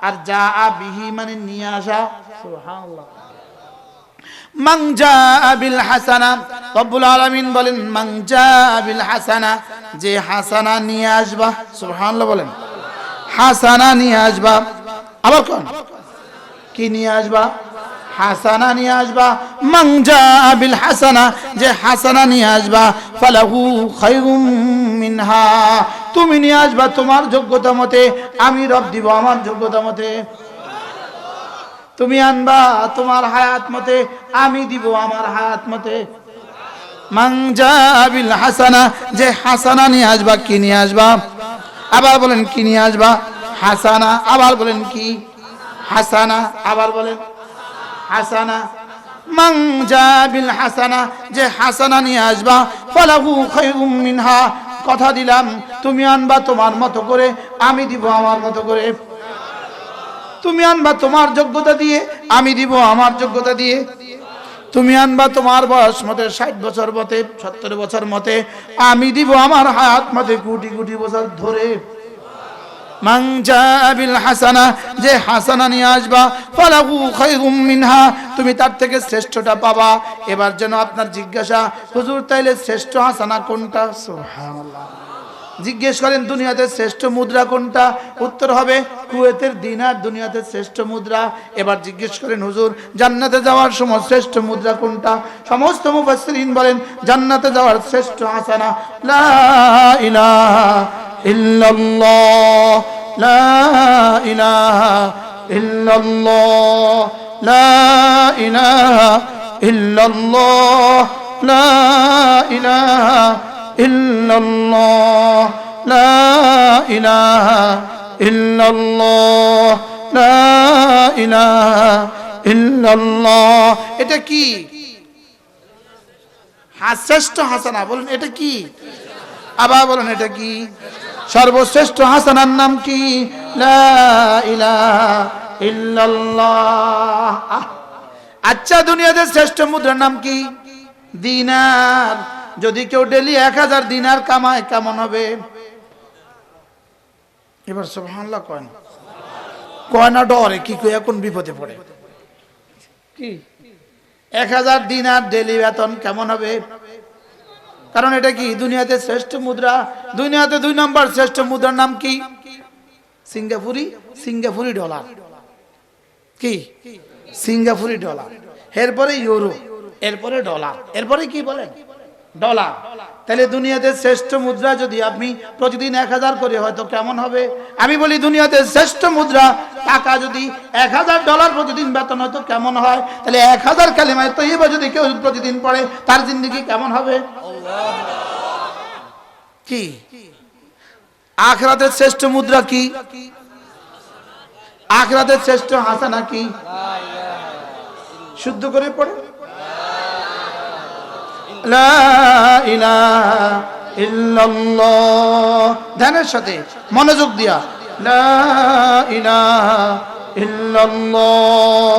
আর যা বিহি মানে নিয়ে আসা। সুবহানাল্লাহ। মান জাআ বিল হাসানা, রব্বুল আলামিন বলেন মান জাআ বিল হাসানা, যে হাসানা নিয়ে আসবা। সুবহানাল্লাহ বলেন, হাসানা নিয়ে আসবা। আবার কোন কি নিয়ে আসবা? হাসানা নিয়ে আসবা। মান জাআ বিল হাসানা, যে হাসানা নিয়ে আসবা, ফালাহু খায়রুম মিনহা, তুমি নিয়ে আসবা তোমার যোগ্যতা মতে, আমি রব দিব আমার যোগ্যতা মতে। তুমি আনবা তোমার হায়াত মতে, আমি দিব আমার হায়াত মতে। মান জাআ বিল হাসানা, যে হাসানা নিয়ে আসবা। কি নিয়ে আসবা? আবার বলেন কি নিয়ে আসবা? হাসানা। আবার বলেন কি? হাসানা। আবার বলেন হাসানা। মান জাআ বিল হাসানা, যে হাসানা নিয়ে আসবা, ফালাহু খায়রুম মিনহা, কথা দিলাম তুমি আনবা তোমার মতো করে, আমি দিব আমার মতো করে। তুমি আনবা তোমার যোগ্যতা দিয়ে, আমি দিব আমার যোগ্যতা দিয়ে। তুমি আনবা তোমার বয়স মতে, 60 বছর মতে, 70 বছর মতে, আমি দিব আমার হায়াত মতে কোটি কোটি বছর ধরে। মান জাআ বিল হাসানা, যে হাসানা নিয়ে আসবা, ফালাহু খায়রুম মিনহা, তুমি তার থেকে শ্রেষ্ঠটা পাবা। এবার যেন আপনার জিজ্ঞাসা, হুজুর তাইলে শ্রেষ্ঠ হাসানা কোনটা? সুবহানাল্লাহ। জিজ্ঞেস করেন দুনিয়াতে শ্রেষ্ঠ মুদ্রা কোনটা? উত্তর হবে কুয়েতের দিনার দুনিয়াতে শ্রেষ্ঠ মুদ্রা। এবার জিজ্ঞেস করেন হুজুর জান্নাতে যাওয়ার সময় শ্রেষ্ঠ মুদ্রা কোনটা? সমস্ত মুফাসসিরিন বলেন জান্নাতে যাওয়ার শ্রেষ্ঠ হাসানা লা ইলাহা ইল্লাল্লাহ, লা ইলাহা ইল্লাল্লাহ, লা ইলাহা ইল্লাল্লাহ, লা ইলাহা ইল্লাল্লাহ, লা ইলাহা ইল্লাল্লাহ, লা ইলাহা ইল্লাল্লাহ। এটা কি? শ্রেষ্ঠ হাসানা। বলেন এটা কি? আবার বলেন এটা কি? সর্বশ্রেষ্ঠ হাসানার নাম কি? লা ইলাহা ইল্লাল্লাহ। আচ্ছা দুনিয়াতে শ্রেষ্ঠ মুদ্রার নাম কি? দিনার। যদি কেউ ডেলি 1000 দিনার কামায় কেমন হবে? এবার সুবহানাল্লাহ কয় না, কয় না ডরে কি কই এখন বিপদে পড়ে। কি 1000 দিনার ডেলি বেতন কেমন হবে? কারণ এটা কি দুনিয়াতে শ্রেষ্ঠ মুদ্রা। দুনিয়াতে 2 নম্বর শ্রেষ্ঠ মুদ্রার নাম কি? সিঙ্গাপুরি ডলার। কি? সিঙ্গাপুরি ডলার। এরপরে ইউরো, এরপরে ডলার, এরপরে কি বলেন? ডলার। তাহলে দুনিয়াতে শ্রেষ্ঠ মুদ্রা যদি আপনি প্রতিদিন 1000 করে হয় তো কেমন হবে? আমি বলি দুনিয়াতে শ্রেষ্ঠ মুদ্রা টাকা যদি 1000 ডলার প্রতিদিন বেতন হয় তো কেমন হয়? তাহলে 1000 কালিমায়ে তয়্যিবা যদি কেউ প্রতিদিন পড়ে তার জিন্দেগি কেমন হবে? কি আখিরাতের শ্রেষ্ঠ মুদ্রা কি? আখিরাতের শ্রেষ্ঠ হাসানা কি? শুদ্ধ করে পড়ে লা ইলাহা ইল্লাল্লাহ। ধ্যানের সাথে মনোযোগ দিয়া লা ইলাহা ইল্লাল্লাহ,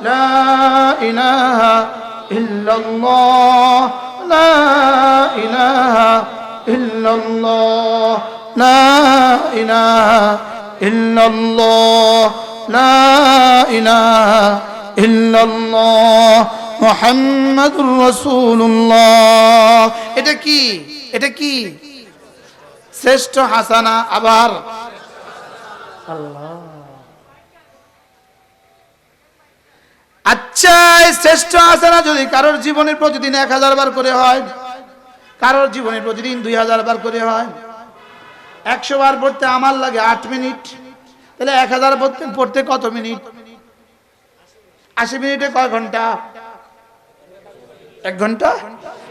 লা ইলাহা ইল্লাল্লাহ, লা ইলাহা ইল্লাল্লাহ, লা ইলাহা ইল্লাল্লাহ, লা ইলাহা ইল্লাল্লাহ মুহাম্মাদুর রাসূলুল্লাহ। এটা কি? এটা কি? শ্রেষ্ঠ হাসানা। আবার আল্লাহ। আচ্ছা এই শ্রেষ্ঠ হাসানা যদি কারোর জীবনে প্রতিদিন 1000 বার করে হয়, কারোর জীবনে প্রতিদিন 2000 বার করে হয়, 100 বার পড়তে আমার লাগে 8 মিনিট, তাহলে 1000 পড়তে কত মিনিট? 80 মিনিটে কয় ঘন্টা? 1 ঘন্টা।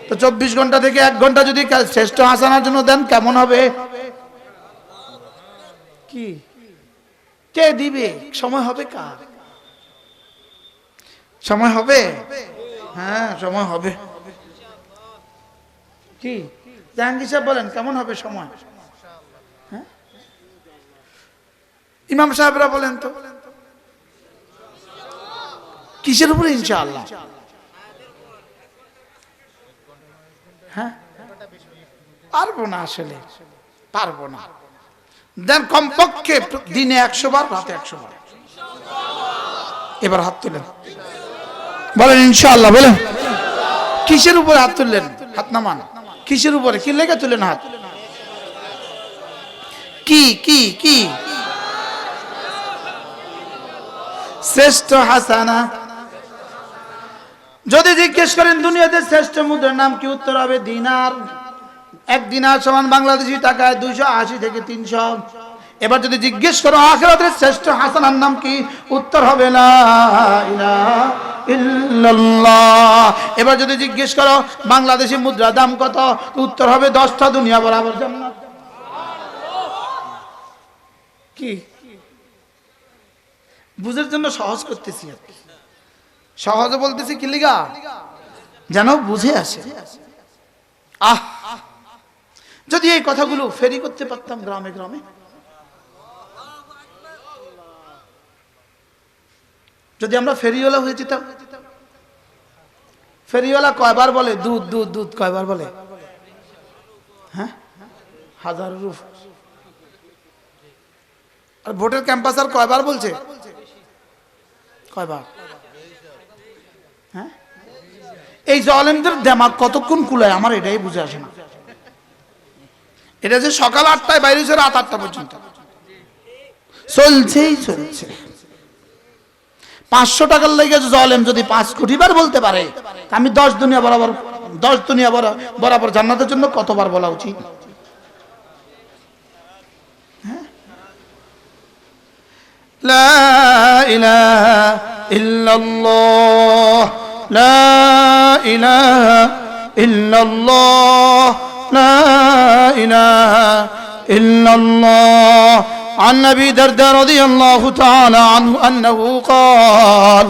তো 24 ঘন্টা থেকে 1 ঘন্টা যদি শ্রেষ্ঠ হাসানার জন্য দেন কেমন হবে? কি কে দিবে? সময় হবে কার? সময় হবে? হ্যাঁ সময় হবে। কি জাহাঙ্গীর সাহেব বলেন কেমন হবে সময়? হ্যাঁ ইমাম সাহেবরা বলেন তো কিসের উপরে ইনশাআল্লাহ? হ্যাঁ পারবো না, আসলে পারবো না। দেন কমপক্ষে দিনে 100 বার, রাতে 100 বার। এবার হাত তুলেন, বলেন ইনশাআল্লাহ। বলেন কিসের উপরে হাত তুললেন? হাত নামান। কিসের উপরে? কি লেগে তুলেন হাত? কি কি কি? শ্রেষ্ঠ হাসানা। যদি জিজ্ঞেস করেন দুনিয়াতে শ্রেষ্ঠ মুদ্রার নাম কি? উত্তর হবে দিনার। 1 দিনার সমান বাংলাদেশি টাকায় 280 থেকে 300। এবার যদি জিজ্ঞেস করো আখিরাতের শ্রেষ্ঠ হাসানার নাম কি? উত্তর হবে লা ইলাহা ইল্লাল্লাহ। এবার যদি জিজ্ঞেস করো বাংলাদেশি মুদ্রার দাম কত? উত্তর হবে 10টা দুনিয়া বরাবর জান্নাত। কি বুঝার জন্য সহজ করতেছি, সহজে বলতেছি কি লিগা? যেন বুঝে আসে। যদি এই কথাগুলো ফেরি করতে পারতাম গ্রামে গ্রামে, যদি আমরা ফেরিওয়ালা হয়ে যেতাম। ফেরিওয়ালা কয়বার বলে দুধ দুধ দুধ? কয়বার বলে? হ্যাঁ 1000 রূপ। আর ভোটের ক্যাম্পাস আর কয়বার বলছে? কয়বার? হ্যাঁ, এই জালেমদের দিমাগ কতক্ষণ কুলায় আমার এটাই বুঝে আসে না। এটা যে সকাল 8টায় বাইরে হয়েছে রাত 8টা পর্যন্ত চলছেই চলছে। 500 টাকার লেগে জালেম যদি 5 কোটি বার বলতে পারে, আমি 10 দুনিয়া বরাবর জান্নাতের জন্য কতবার বলা উচিত? লা ইলাহা ইল্লাল্লাহ, লা ইলাহা ইল্লাল্লাহ, লা ইলাহা ইল্লাল্লাহ। عن أبي درداء رضي الله تعالى عنه أنه قال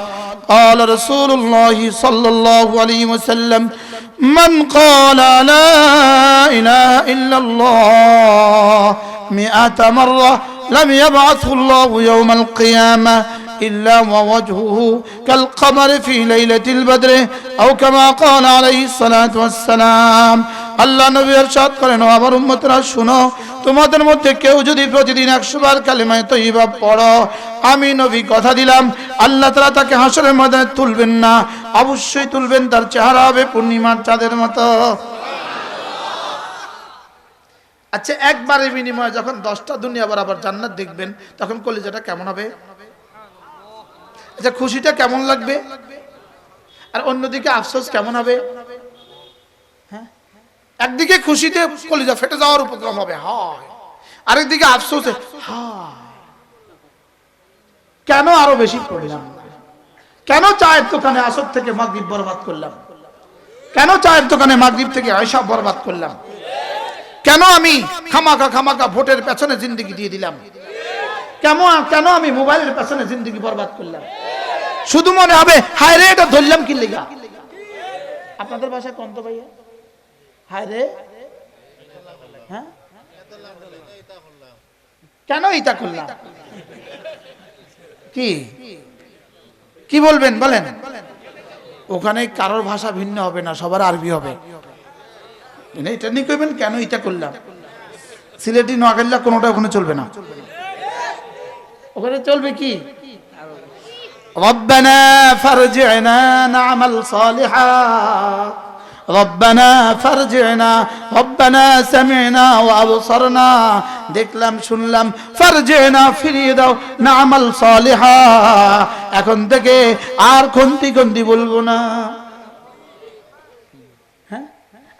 قال رسول الله صلى الله عليه وسلم من قال لا إله إلا الله 100 مرة لم يبعثه الله يوم القيامة إلا ووجهه كالقمر في ليلة البدر أو كما قال عليه الصلاة والسلام। আল্লাহ নবী ইরশাদ করেন, আমার উম্মতরা শুনো, তোমাদের মধ্যে কেউ যদি প্রতিদিন 100 বার কালিমায়ে তয়্যিবা পড়ো, আমি নবী কথা দিলাম আল্লাহ তাআলা তাকে হাসরের ময়দানে তুলবেন না, অবশ্যই তুলবেন, তার চেহারা হবে পূর্ণিমার চাঁদের মতো। আচ্ছা, একবারের বিনিময়ে যখন 10টা দুনিয়া বরাবর জান্নাত দেখবেন, তখন কলিজাটা কেমন হবে? আচ্ছা, খুশিটা কেমন লাগবে? আর অন্যদিকে আফসোস কেমন হবে? হ্যাঁ, একদিকে খুশিতে কলিজা ফেটে যাওয়ার উপক্রম হবে, হয়, আরেকদিকে আফসোসে, হয় কেন আরো বেশি পড়লাম, কেন চায়ের দোকানে আসর থেকে মাগরিব বরবাদ করলাম, কেন চায়ের দোকানে মাগরিব থেকে আয়েশা বরবাদ করলাম, কেন আমি খামাকা ভোটের পেছনে জিন্দেগি দিয়ে দিলাম, কেন আমি মোবাইলের পেছনে জিন্দেগি বরবাদ করলাম। শুধু মনে হবে হায় রে, এটা ধরলাম কি লেগা। আপনাদের ভাষায় কোন তো ভাইয়া, হায় রে, হ্যাঁ কেন এটা করলাম, কি বলবেন বলেন? ওখানে কারোর ভাষা ভিন্ন হবে না, সবার আরবি হবে। এটা নিয়ে কইবেন কেন এটা করলাম। সিলেটি, নোয়াখালী কোনোটা ওখানে চলবে না, ওখানে চলবে কি, রব্বানা ফারজি'না না'মাল সালিহা, রব্বানা ফারজি'না, রব্বানা সামি'না ওয়া আবসারনা, দেখলাম শুনলাম, ফারজি'না ফিরিয়ে দাও, না'মাল সালিহা, এখন থেকে আর খন্তি বলবো না। হ্যাঁ,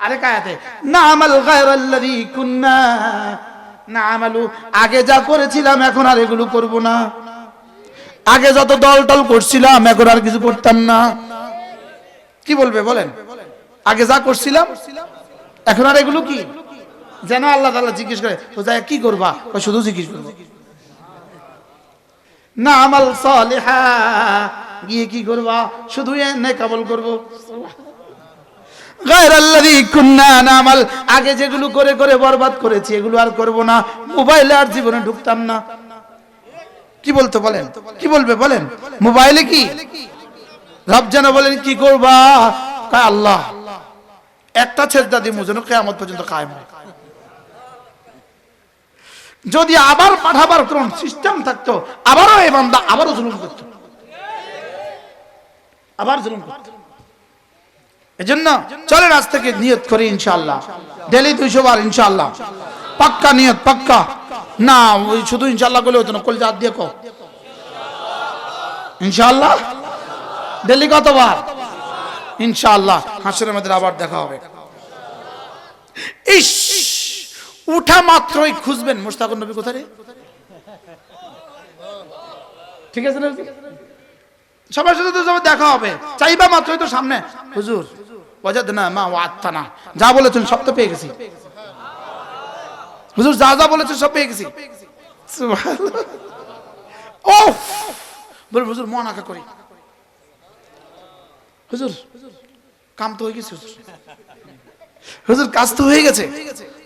আরেক আয়াতে না'মাল গায়রাল্লাযী কুন্না না'মালু, আগে যা করেছিলাম এখন আর এগুলো করব না, আগে যত দল করছিলাম এখন আর কিছু করতাম না। কি বলবে বলেন? আগে যা করছিলাম এখন আর এগুলো কি, যেন আল্লাহ তাআলা জিজ্ঞেস করে, তো যাই কি করবা, শুধু জিজ্ঞেস করবো না আমাল সালিহা, গিয়ে কি করবা, শুধু নেক আমল করবো। গায়রাল্লাযী কুন্না না'মাল, আগে যেগুলো করে বরবাদ করেছি এগুলো আর করব না, মোবাইলে আর জীবনে ঢুকতাম না। কি বলতে বলেন, কি বলবে বলেন? মোবাইলে কি রব যেন বলেন কি করবা, আল্লাহ একটা সেজদা দিমু যেন কিয়ামত পর্যন্ত কায়েম হয়। যদি আবার পাঠাবার কোন সিস্টেম থাকতো, আবারও এই বান্দা আবারও জুলুম করত, আবার জুলুম করত। এজন্য চলেন আজ থেকে নিয়ত করি ইনশাআল্লাহ, ডেইলি 200 বার ইনশাআল্লাহ, পাক্কা নিয়ত, পাক্কা না ওই শুধু ইনশাআল্লাহ বলে হতো না, কলজা হাত দিয়ে কো ইনশাআল্লাহ, ডেইলি কতবার ইনশাআল্লাহ, হাসরের মধ্যে আবার দেখা হবে। ইস, উঠা মাত্রই খুঁজবেন মুশতাকুর নবী কোথায় রে, ঠিক আছে না? সবার সাথে তো দেখা হবে, চাইবা মাত্রই তো সামনে, হুজুর ওয়াজাদনা মা ওয়া'আদতানা, যা বলেছেন সব তো পেয়ে গেছি হুজুর, যা বলেছেন সব পেয়ে গেছি। সুবহানাল্লাহ, ওফ বল হুজুর মন আঁকা করি, হুজুর কাম তো হয়ে গেছে, হুজুর কাজ তো হয়ে গেছে।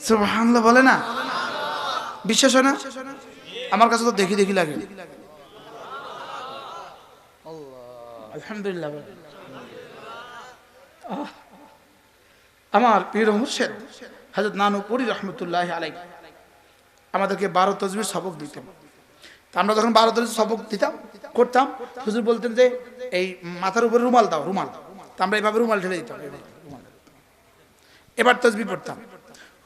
সুবহানাল্লাহ বলে না, বিশ্বাস হয় না? আমার কাছে তো দেখি লাগে। আলহামদুলিল্লাহ। আমার পীর মুর্শিদ হযরত নানুপুরি রহমতুল্লাহ আলাইহি আমাদেরকে 12 তাসবিহ সবক দিতেন। তা আমরা যখন 12 সবক দিতাম করতাম, হুজুর বলতেন যে এই মাথার উপরে রুমাল দাও, রুমাল। তা আমরা এইভাবে রুমাল ঢেলে দিতাম। এবার তাসবিহ পড়তাম,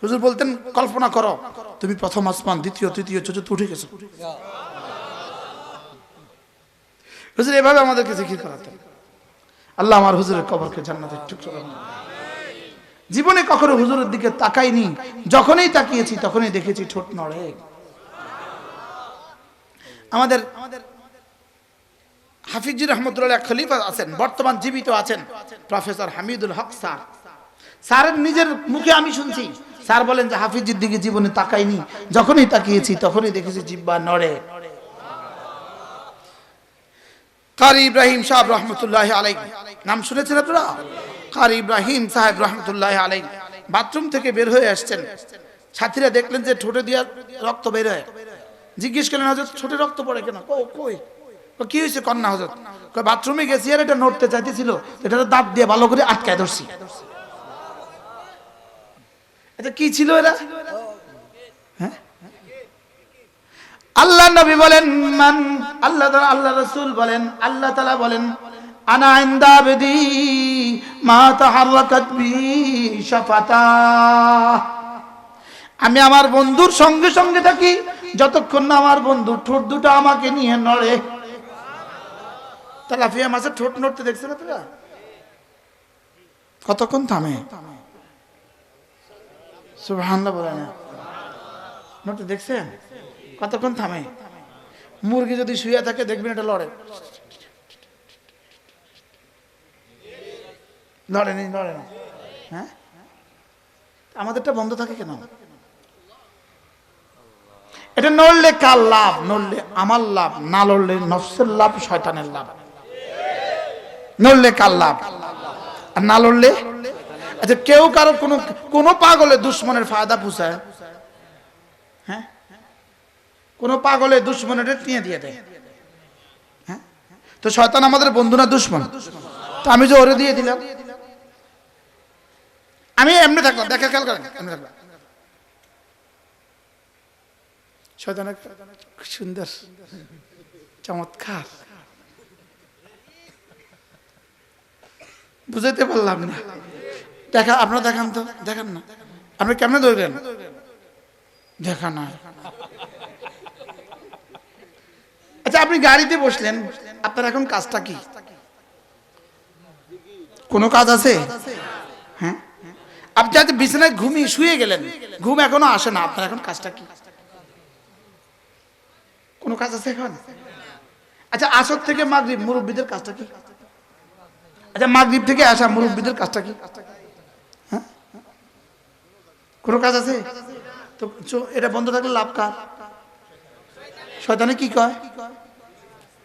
হুজুর বলতেন কল্পনা করো তুমি প্রথম আসমান, দ্বিতীয়, তৃতীয়, চতুর্থ উঠে গেছো। হুজুর এভাবে আমাদেরকে জিকির করাতেন। আল্লাহ আমার হুজুরের কবরকে জান্নাতের টুকরো বানান। জীবনে কখনো হুজুরের দিকে তাকাইনি, যখনই তাকিয়েছি তখনই দেখেছি ঠোঁট নড়ে। আমাদের হাফিজি রহমতুল্লাহ খলিফা আছেন, বর্তমান জীবিত আছেন, প্রফেসর হামিদুল হক স্যার। স্যারের নিজের মুখে আমি শুনছি, স্যার বলেন যে হাফিজির দিকে জীবনে তাকাইনি, যখনই তাকিয়েছি তখনই দেখেছি জিহ্বা নড়ে। কারি ইব্রাহিম সাহেব রহমতুল্লাহ আলাইহি, নাম শুনেছেন আপনারা? কারি ইব্রাহিম সাহেব রহমতুল্লাহ আলাইহি বাথরুম থেকে বের হয়ে আসছেন, সাথীরা দেখলেন যে ঠোঁটে দিয়ে রক্ত বের হয়। জিজ্ঞেস করলেন হযরত ঠোঁটে রক্ত পড়ে কেন? কই কি হয়েছে? কন্যা হযরত বাথরুমে গেছি আর এটা নড়তে চাইতেছিল, এটা দাঁত দিয়ে ভালো করে আটকায় ধরছি। এটা কি ছিল এরা? হ্যাঁ, আল্লাহ নবী বলেন, মান আল্লাহ রাসূল বলেন, আল্লাহ তাআলা বলেন, আনা ইনদা আবদি মা তাহাররাকাত বি শাফাতা, আমি আমার বন্ধুর সঙ্গে সঙ্গে থাকি যতক্ষণ না আমার বন্ধুর ঠোঁট দুটো আমাকে নিয়ে নড়ে। তেলাপিয়া মাছের ঠোঁট নড়তে দেখছেন আপনারা? কতক্ষণ থামে? সুবহানাল্লাহ বলেন না, নড়তে দেখছেন? কতক্ষণ থামে? মুরগি যদি শুয়ে থাকে দেখবেন এটা লড়ে, লড়ে না। হ্যাঁ, আমাদেরটা বন্ধ থাকে কেন? এটা নড়লে কার লাভ? নড়লে আমার লাভ, না লড়লে নফসের লাভ, শয়তানের লাভ। নড়লে কার লাভ আর না লড়লে? আচ্ছা, কেউ কারো কোনো পাগলে দুশ্মনের ফায়দা পুষায়? হ্যাঁ, কোন পাগলে দুশ্মনের নিয়ে দিয়ে দেয়। হ্যাঁ, তো শয়তান আমাদের বন্ধু না দুশ্মন? তো আমি যে ওরে দিয়ে দিলাম, আমি এমনি থাকলাম, দেখা খেয়াল করেন, এমনি থাকলাম, শয়তানের সুন্দর চমৎকার বুঝাইতে পারলাম না। দেখা আপনারা দেখান তো, দেখান না, আপনি কেমনে ধরবেন? দেখা না। আচ্ছা, আপনি গাড়িতে বসলেন, আপনার এখন কাজটা কি? কোনো কাজ আছে? হ্যাঁ, আপনি আজ বিছানায় ঘুমিয়ে শুয়ে গেলেন, ঘুম এখনো আসে না, আপনার এখন কাজটা কি? কোনো কাজ আছে এখন? আচ্ছা, আসর থেকে মাগরিব মুরব্বিদের কাজটা কি? আচ্ছা, মাগরিব থেকে আসা মুরব্বিদের কাজটা কি? হ্যাঁ, কোনো কাজ আছে? তো এটা বন্ধ থাকলে লাভ কার? শয়তানে কি কয়?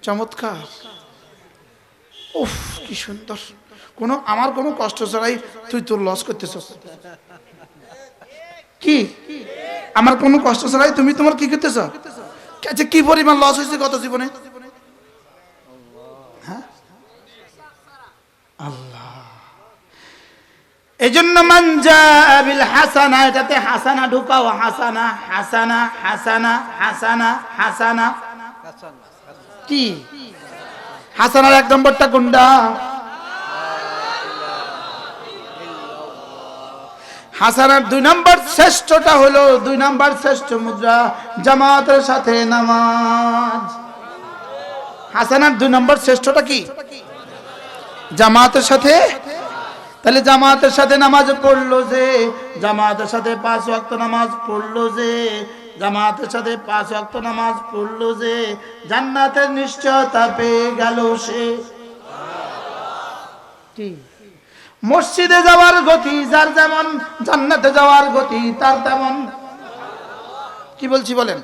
চমৎকার, উফ কি সুন্দর, আমার কোনো কষ্ট ছাড়াই তুই তোর লস করতেছস। কি আমার কোনো কষ্ট ছাড়াই তুমি তোমার কি করতেছ? আচ্ছা, কি পরিমাণ লস হয়েছে গত জীবনে? হ্যাঁ, আল্লাহ। এজন্য মান জাআ বিল হাসানা, এটাতে হাসানা ঢুকাও, হাসানা হাসানা হাসানা হাসানা হাসানা। কি হাসানার 1 নম্বরটা কোনটা? হাসানার 2 নম্বর শ্রেষ্ঠটা হলো, 2 নম্বর শ্রেষ্ঠ মুদ্রা জামাতের সাথে নামাজ। হাসানার 2 নম্বর শ্রেষ্ঠটা কি? জামাতের সাথে। তাহলে জামাতের সাথে নামাজ পড়লো যে, জামাতের সাথে 5 ওয়াক্ত নামাজ পড়লো যে, জামাতের সাথে 5 ওয়াক্ত নামাজ পড়লো যে, জান্নাতের নিশ্চয়তা পেয়ে গেল সে। কি মসজিদে যাওয়ার গতি যার যেমন, জান্নাতে যাওয়ার গতি তার তেমন। কি বলছি বলেন?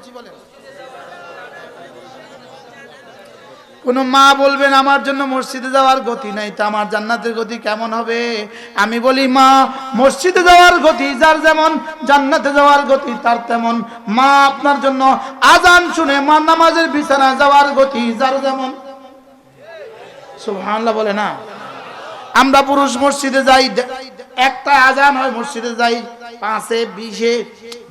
কোন মা বলবেন আমার জন্য মসজিদে যাওয়ার গতি নাই, তা আমার জান্নাতের গতি কেমন হবে? আমি বলি, মা মসজিদে যাওয়ার গতি যার যেমন, জান্নাতে যাওয়ার গতি তার তেমন। মা আপনার জন্য আজান শুনে মা নামাজের বিছানা যাওয়ার গতি যার যেমন। সুবহানাল্লাহ বলে না? আমরা পুরুষ মসজিদে যাই, একটা আজান হয় মসজিদে যাই 5-এ 20-এ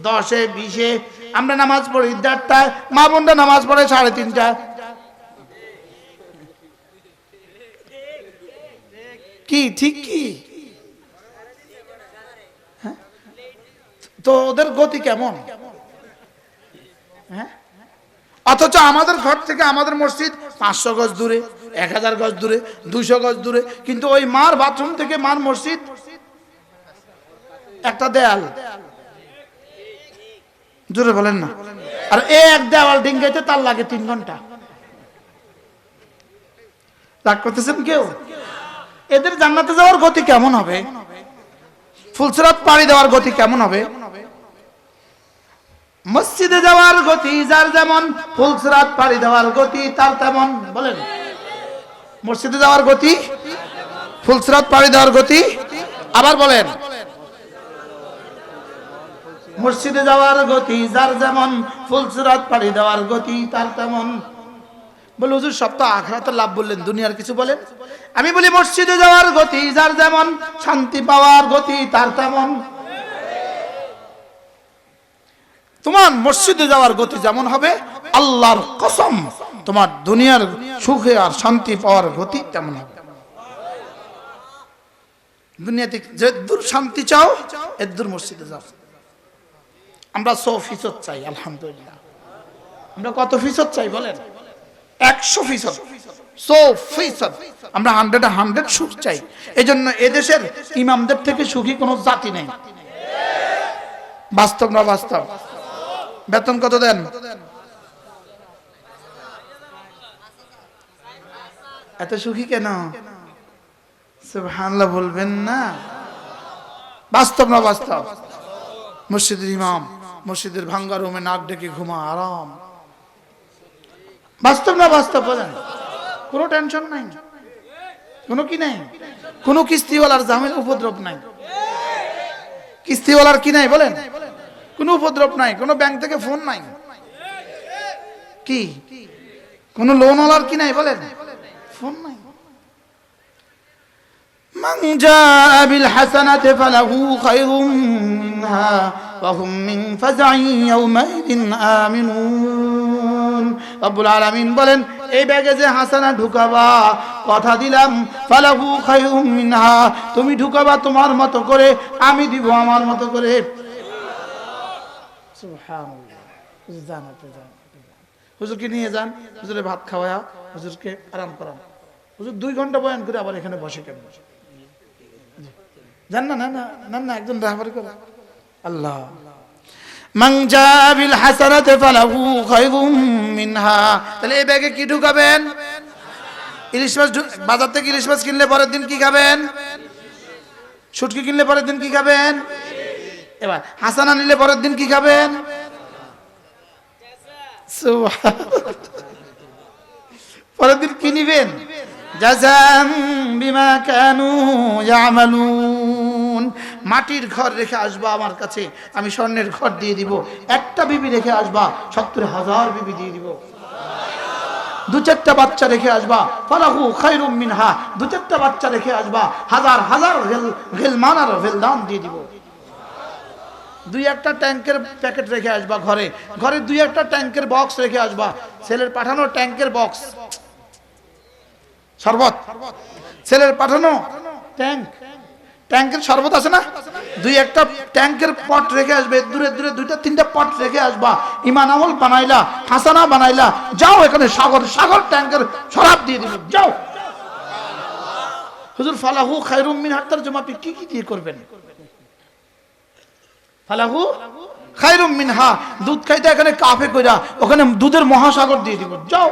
10-এ 20-এ, আমরা নামাজ পড়ি 1:30টায়, মা বোনরা নামাজ পড়ে 3:30টায়। কি ঠিক কি? তো ওদের গতি কেমন? হ্যাঁ, অথচ আমাদের ঘর থেকে আমাদের মসজিদ 500 গজ দূরে, 1000 গজ দূরে, 200 গজ দূরে, কিন্তু ওই মার বাথরুম থেকে মার মসজিদ একটা দেয়াল। জোরে বলেন না। আর এক দেওয়াল ডিঙ্গাইতে তার লাগে 3 ঘন্টা। রাগ করতেছেন কেউ? এদের জান্নাতে যাওয়ার গতি কেমন হবে? ফুলসিরাত পাড়ি দেওয়ার গতি কেমন হবে? মসজিদে যাওয়ার গতি যার যেমন, ফুলসিরাত পাড়ি দেওয়ার গতি তার তেমন। বলেন, মসজিদে যাওয়ার গতি, ফুলসিরাত পাড়ি দেওয়ার গতি। আবার বলেন, মসজিদে যাওয়ার গতি যার যেমন, ফুলসিরাত পাড়ি দেওয়ার গতি তার তেমন। বলে হুজুর সব তো আখিরাতের লাভ বললেন, দুনিয়ার কিছু বলেন। আমি বলি মসজিদে যাওয়ার গতি যার যেমন, শান্তি পাওয়ার গতি তার তেমন। তোমার মসজিদে যাওয়ার গতি যেমন হবে, আল্লাহর কসম তোমার দুনিয়ার সুখে আর শান্তি পাওয়ার গতি তেমন হবে। দুনিয়াতে যে দূর শান্তি চাও, এর দূর মসজিদে যাও। আমরা 100% চাই, আলহামদুলিল্লাহ। আমরা কত ফিসদ চাই বলেন? 100%, 100%। আমরা 100 সুখ চাই। এই জন্য এদেশের ইমামদের থেকে সুখী কোনো জাতি নেই। বাস্তব না বাস্তব? বেতন কত দেন? এত সুখী কেন? সুবহানাল্লাহ বলবেন না? বাস্তব না বাস্তব? মসজিদের ইমাম মসজিদের ভাঙ্গা রুমে নাক ডেকে ঘুমা আরাম। বাস্তব না বাস্তব বলেন? কোনো টেনশন নাই, কোনো কি নাই, কোনো কিস্তিওয়ালার ঝামেলা উপদ্রব নাই। কিস্তিওয়ালার কি নাই বলেন? কোনো উপদ্রব নাই, কোনো ব্যাংক থেকে ফোন নাই, কি কোনো লোনওয়ালার কি নাই বলেন? ফোন নাই। মান জাআ বিল হাসানাতি ফালাহু খায়রুম মিনহা ওয়া হুম মিন ফাজঈ ইয়াওমাইদিন আমিনুন। রব্বুল আলামিন বলেন, এই ব্যাগে যে হাসানা ঢুকাবা, কথা দিলাম, ফালাহু খায়রুম মিনহা, তুমি ঢুকাবা তোমার মতো করে, আমি দিব আমার মতো করে। সুবহানাল্লাহ। হুজুরকে নিয়ে যান, হুজুরে ভাত খাওয়া, হুজুরকে আরাম করান। হুজুর 2 ঘন্টা বয়ান করে আবার এখানে বসে কেন? জান না, না না না, একজন রাহবার করে। আল্লাহ, মান জাআ বিল হাসানাতি ফালাহু খায়রুম মিনহা। তাহলে এই ব্যাগে কি ঢুকাবেন? ইলিশ মাছ। বাজার থেকে ইলিশ মাছ কিনলে পরের দিন কি খাবেন? শুটকি কিনলে পরের দিন কি খাবেন? এবার হাসানা নিলে পরের দিন কি খাবেন? পরের দিন কি নিবেন? জাযাম বিমা কানু ইয়ামালুন। মাটির ঘর রেখে আসবা আমার কাছে, আমি স্বর্ণের ঘর দিয়ে দিব। একটা বিবি রেখে আসবা, 70,000 বিবি দিয়ে দিব। 2-4টা বাচ্চা রেখে আসবা, ফালাহু খায়রুম মিনহা। 2-4টা বাচ্চা রেখে আসবা, 1000 গিলমান আর ভেলদান দিয়ে দিব। 2-1টা ট্যাঙ্কের প্যাকেট রেখে আসবা ঘরে, ঘরে 2-1টা ট্যাঙ্কের বক্স রেখে আসবা। ছেলের পাঠানো ট্যাঙ্কের বক্স, শরবত। ছেলের পাঠানো ট্যাঙ্কের শরবত আছে না, 2-1টা ট্যাঙ্কের পট রেখে আসবে। দূরে দূরে 2-3টা পট রেখে আসবা। ইমান আমল বানাইলা, হাসানা বানাইলা, যাও এখানে সাগর ট্যাঙ্কের শরাব দিয়ে দিল, যাও। হুজুর ফালাহু খায়রুম মিনহা তরজমা আপনি কি কি দিয়ে করবেন? ফালাহু খায়রুম মিনহা, দুধ খাইতে এখানে কাফে কইরা ওখানে দুধের মহাসাগর দিয়ে দিব, যাও।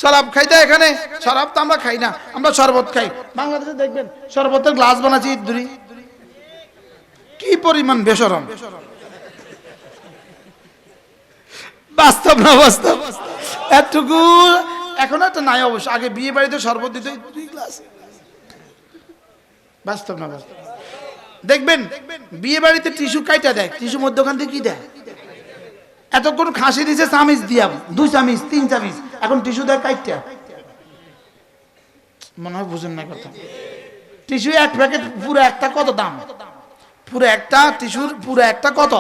শরাব খাইতে এখানে, শরাব তো আমরা খাই না, আমরা শরবত খাই। বাংলাদেশে দেখবেন শরবতের গ্লাস বানাচ্ছি ইদুরি, কি পরিমাণ বেশরম। বাস্তব না বাস্তব? এতটুকু এখন একটা নাই অবশ্য, আগে বিয়ে বাড়িতে শরবত দিত 2 গ্লাস। বাস্তব না বাস্তব? দেখবেন বিয়ে বাড়িতে টিস্যু কাইটা দেয়, টিস্যু মধ্যখান থেকে কি দেয়? এতক্ষণ খাসি দিছে চামিচ দিয়া, 2 চামিচ 3 চামিচ, এখন টিস্যু দেয় কাইটা। মনে হয় বুঝেন না কথা। টিস্যু 1 প্যাকেট পুরো একটা কত দাম? পুরো একটা টিস্যুর পুরো একটা কত?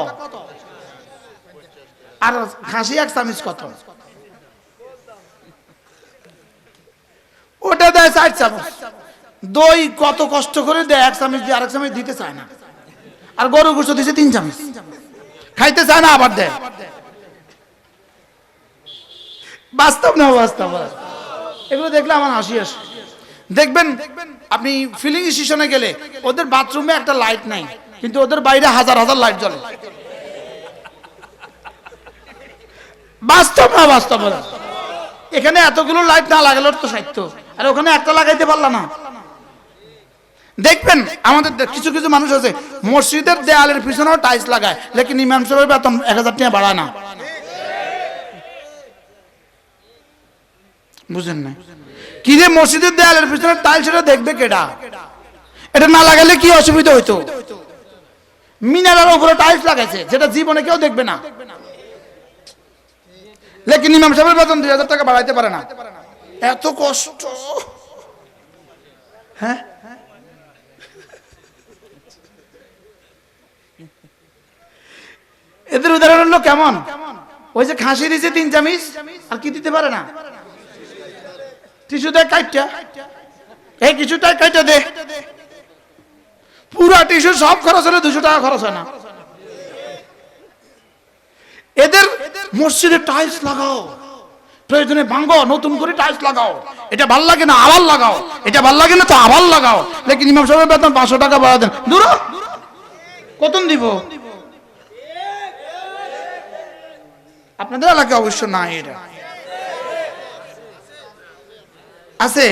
আর খাসি 1 চামচ কত? ওটা দেয় 4 চামচ। দই কত কষ্ট করে দেয়, 1 চামচ দিয়ে 1 চামচ দিতে চায় না। আর গরু গোশত দিছে 3 চামচ, খাইতে চায় না, আবার দেয়। বাস্তব না বাস্তব? এগুলো দেখলে আমার হাসি আসে। দেখবেন আপনি ফিলিং স্টেশনে গেলে ওদের বাথরুমে একটা লাইট নাই, কিন্তু ওদের বাইরে হাজার হাজার লাইট জ্বলে। বাস্তব না বাস্তব? এখানে এতগুলো লাইট না লাগালে তো সাহিত্য, আর ওখানে একটা লাগাইতে পারলা না। দেখবেন আমাদের কিছু কিছু মানুষ আছে মসজিদের দেয়ালের পিছনেও টাইলস লাগায়, লেকিন ইমাম সাহেবের বেতন 1000 টাকা বাড়ায় না। বুঝেন না কি যে মসজিদের দেয়ালের পিছনে টাইলস, এটা দেখবে কেডা? এটা না লাগালে কি অসুবিধা হইতো? মিনারের উপরে টাইলস লাগাইছে, যেটা জীবনে কেউ দেখবে না, লেকিন ইমাম সাহেবের বেতন 2000 টাকা বাড়াইতে পারে না। এত কষ্ট। হ্যাঁ, এদের উদাহরণ হলো কেমন? ওই যে খাসি দিছে 3 চামচ, আর কি দিতে পারে না? টিস্যু দেয় কাইটা, এই কিছুটাই কাইটা দে। পুরা টিস্যু সব খরচ হলে 200 টাকা খরচ হয় না। এদের মসজিদে টাইলস লাগাও, প্রয়োজনে ভাঙো, নতুন করে টাইলস লাগাও। এটা ভাল লাগে না আবার লাগাও, এটা ভাল লাগে না তো আবার লাগাও। লেকিন ইমাম সাহেবের বেতন 500 টাকা বাড়া দেন। দূর কত দিব? আপনাদের এলাকায় অবশ্য নাই, এটা আছে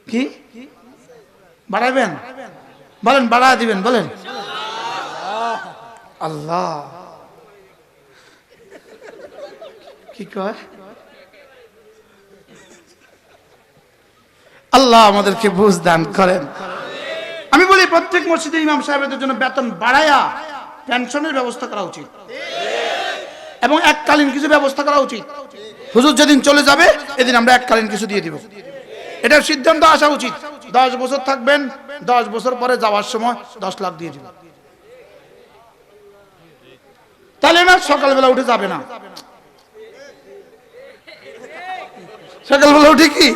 কি? বাড়াবেন? বলেন বাড়া দিবেন, বলেন আল্লাহ কি কয়? আল্লাহ আমাদেরকে বুঝ দান করেন। আমি বলি প্রত্যেক মসজিদের ইমাম সাহেবদের জন্য বেতন বাড়ায়া পেনশনের ব্যবস্থা করা উচিত, এবং এককালীন কিছু ব্যবস্থা করা উচিত। হুজুর যেদিন চলে যাবে এদিন আমরা এককালীন কিছু দিয়ে দিব, এটার সিদ্ধান্ত আসা উচিত। 10 বছর থাকবেন, 10 বছর পরে যাওয়ার সময় 10 লাখ দিয়ে দিব। তাহলে না সকালবেলা উঠে যাবে না, সকালবেলা উঠে কি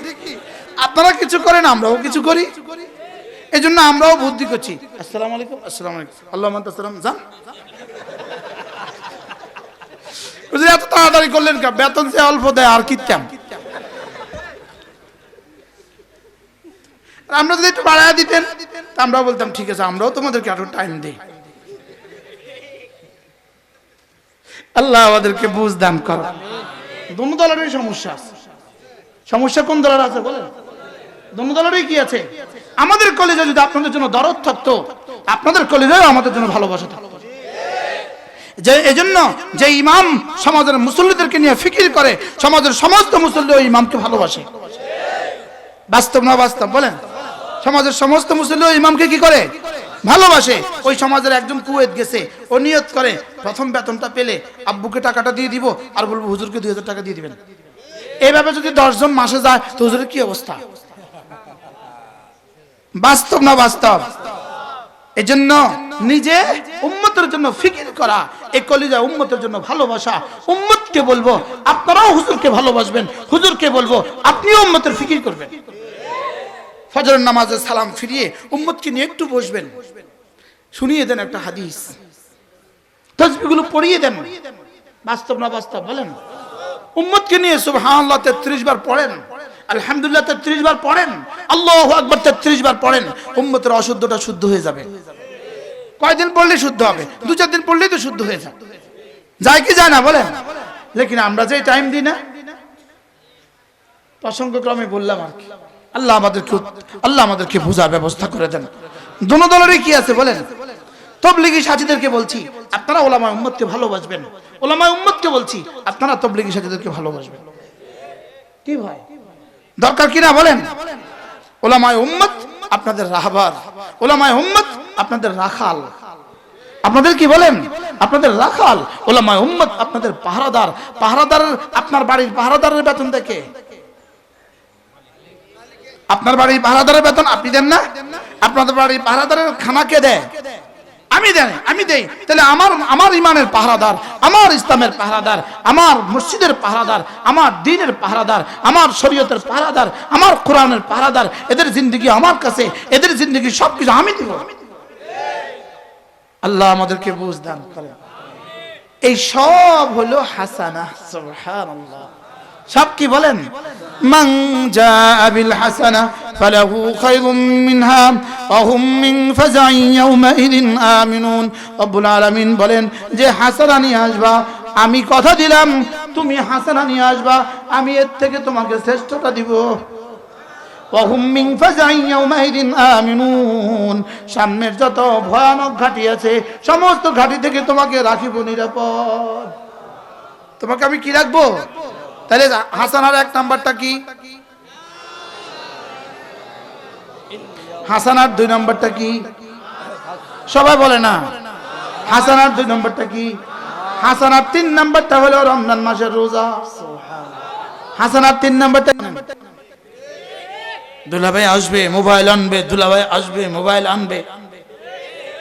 আপনারা কিছু করেন, আমরাও কিছু করি। এই জন্য আমরাও বুদ্ধি করছি। আসসালামু আলাইকুম, আসসালামু আলাইকুম, আল্লাহ আসসালাম, যান। এত তাড়াতাড়ি করলেন কা? বেতন সে অল্প দেয়, আর কিতাম। আমরা যদি একটু বাড়ায় দিতেন আমরা বলতাম ঠিক আছে, আমরাও তোমাদেরকে আরো টাইম দিই। আল্লাহ আমাদেরকে বুঝ দান করো। দোনো দলেরই সমস্যা আছে। সমস্যা কোন দলের আছে বলেন? দোনো দলেরই কি আছে? আমাদের কলেজে যদি আপনাদের জন্য দরদ থাকতো, আপনাদের কলেজেও আমাদের জন্য ভালোবাসা থাকতো। যে এজন্য যে ইমাম সমাজের মুসল্লিদেরকে নিয়ে ফিকির করে, সমাজের সমস্ত মুসল্লি ওই ইমামকে ভালোবাসে। বাস্তব না বাস্তব বলেন? সমাজের সমস্ত মুসল্লি ওই ইমামকে কি করে? ভালোবাসে। ওই সমাজের একজন কুয়েত গেছে, ও নিয়ত করে প্রথম বেতনটা পেলে আব্বুকে টাকাটা দিয়ে দিব, আর বলবো হুজুরকে 2000 টাকা দিয়ে দিবেন। এইভাবে যদি 10 জন মাসে যায় তো হুজুরের কি অবস্থা? বাস্তব না বাস্তব? এজন্য নিজে উম্মতের জন্য ফিকির করা, এই কলিজা উম্মতের জন্য ভালোবাসা। উম্মতকে বলবো আপনারাও হুজুরকে ভালোবাসবেন, হুজুরকে বলবো আপনিও উম্মতের ফিকির করবেন। ফজরের নামাজে সালাম ফিরিয়ে উম্মতকে নিয়ে একটু বসবেন, শুনিয়ে দেন একটা হাদিস, তাসবিহগুলো পড়িয়ে দেন। বাস্তব না বাস্তব বলেন? উম্মতকে নিয়ে সুবহানাল্লাহ 33 বার পড়েন, আলহামদুলিল্লাহ 33 বার পড়েন, আল্লাহু আকবার 33 বার পড়েন। উম্মতের অশুদ্ধটা শুদ্ধ হয়ে যাবে। কয়দিন পড়লে শুদ্ধ হবে? 2-4 দিন পড়লেই তো শুদ্ধ হয়ে যায়। যায় কি যায় না বলেন? লেকিন আমরা যে টাইম দিই না, প্রসঙ্গক্রমে বললাম আর কি। আল্লাহ আমাদেরকে বোঝার ব্যবস্থা করে দেন। দোনো দলেরই কি আছে বলেন? তবলিগি সাথীদেরকে বলছি আপনারা ওলামায়ে উম্মতকে ভালোবাসবেন, ওলামায়ে উম্মতকে বলছি আপনারা তবলিগি সাথীদেরকে ভালোবাসবেন। কি ভাই দরকার কিনা বলেন? ওলামায়ে উম্মত আপনাদের রাহবার, ওলামায়ে উম্মত আপনাদের রাখাল। আপনাদের কি বলেন? আপনাদের রাখাল। ওলামায়ে উম্মত আপনাদের পাহারাদার। পাহারাদার আপনার বাড়ির পাহারাদারের বেতন দেখে, আপনার বাড়ির পাহারাদারের বেতন আপনি দেন না? আপনাদের বাড়ির পাহারাদারের খানা কে দেয়? আমি দেই, তাহলে আমার ইমানের পাহারাদার, আমার ইসলামের পাহারাদার, আমার মসজিদের পাহারাদার, আমার দ্বীনের পাহারাদার, আমার শরীয়তের পাহারাদার, আমার কোরআনের পাহারাদার, এদের জিন্দেগি আমার কাছে, এদের জিন্দেগি সবকিছু আমি দিব। আল্লাহ আমাদেরকে বুঝ দান করেন। এই সব হলো হাসানা। সুবহানাল্লাহ। সব কি বলেন? মান জাআ বিল হাসানা ফালাহু খায়রুম মিনহা ওয়া হুম মিন ফাজাইন ইয়াউমাইযিন আমিনুন। রব্বুল আলামিন বলেন যে হাসানা নিয়ে আসবা, আমি কথা দিলাম তুমি হাসানা নিয়ে আসবা, আমি এর থেকে তোমাকে শ্রেষ্ঠতা দিব। ওয়া হুম মিন ফাজাইন ইয়াউমাইযিন আমিনুন। সামনের যত ভয়ানক ঘাটি আছে সমস্ত ঘাটি থেকে তোমাকে রাখিব নিরাপদ। তোমাকে আমি কি রাখবো? তাহলে হাসানার এক নাম্বারটা কি? হাসানার দুই নাম্বারটা কি? সবাই বলে না। হাসানার দুই নাম্বারটা কি? হাসানার তিন নাম্বারটা হলো রমজান মাসের রোজা। হাসানার তিন নাম্বারটা দুলাভাই আসবে মোবাইল আনবে, দুলাভাই আসবে মোবাইল আনবে।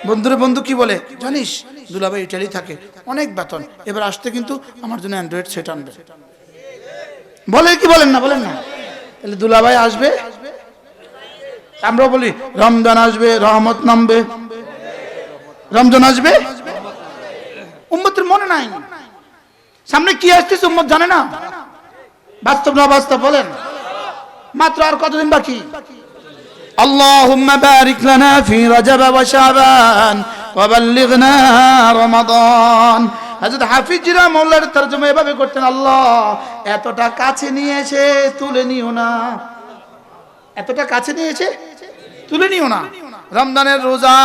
বন্ধুরে বন্ধু কি বলে জানিস, দুলাভাই ইটালি থাকে, অনেক বেতন, এবার আসতে কিন্তু আমার জন্য অ্যান্ড্রয়েড সেট আনবে। বলে কি বলেন না? বলেন না। তাহলে দুলাভাই আসবে, আমরা বলি রমজান আসবে রহমত নামবে, রমজান আসবে। উম্মতের মনে নাই সামনে কি আসতেছে, উম্মত জানে না। বাস্তব না বাস্তব বলেন? মাত্র আর কতদিন বাকি? আল্লাহুম্মা বারিক লানা ফি রাজাব ওয়া শাবান ওয়া বাল্লিগনা রমাদান। হযরত হাফিজ রাহিমাহুল্লাহর তরজমা এভাবে করতেন, আল্লাহ এতটা কাছে নিয়ে এসে তুলে নিও না, এতটা কাছে নিয়ে এসে তুলে নিও না। রমজানের রোজা,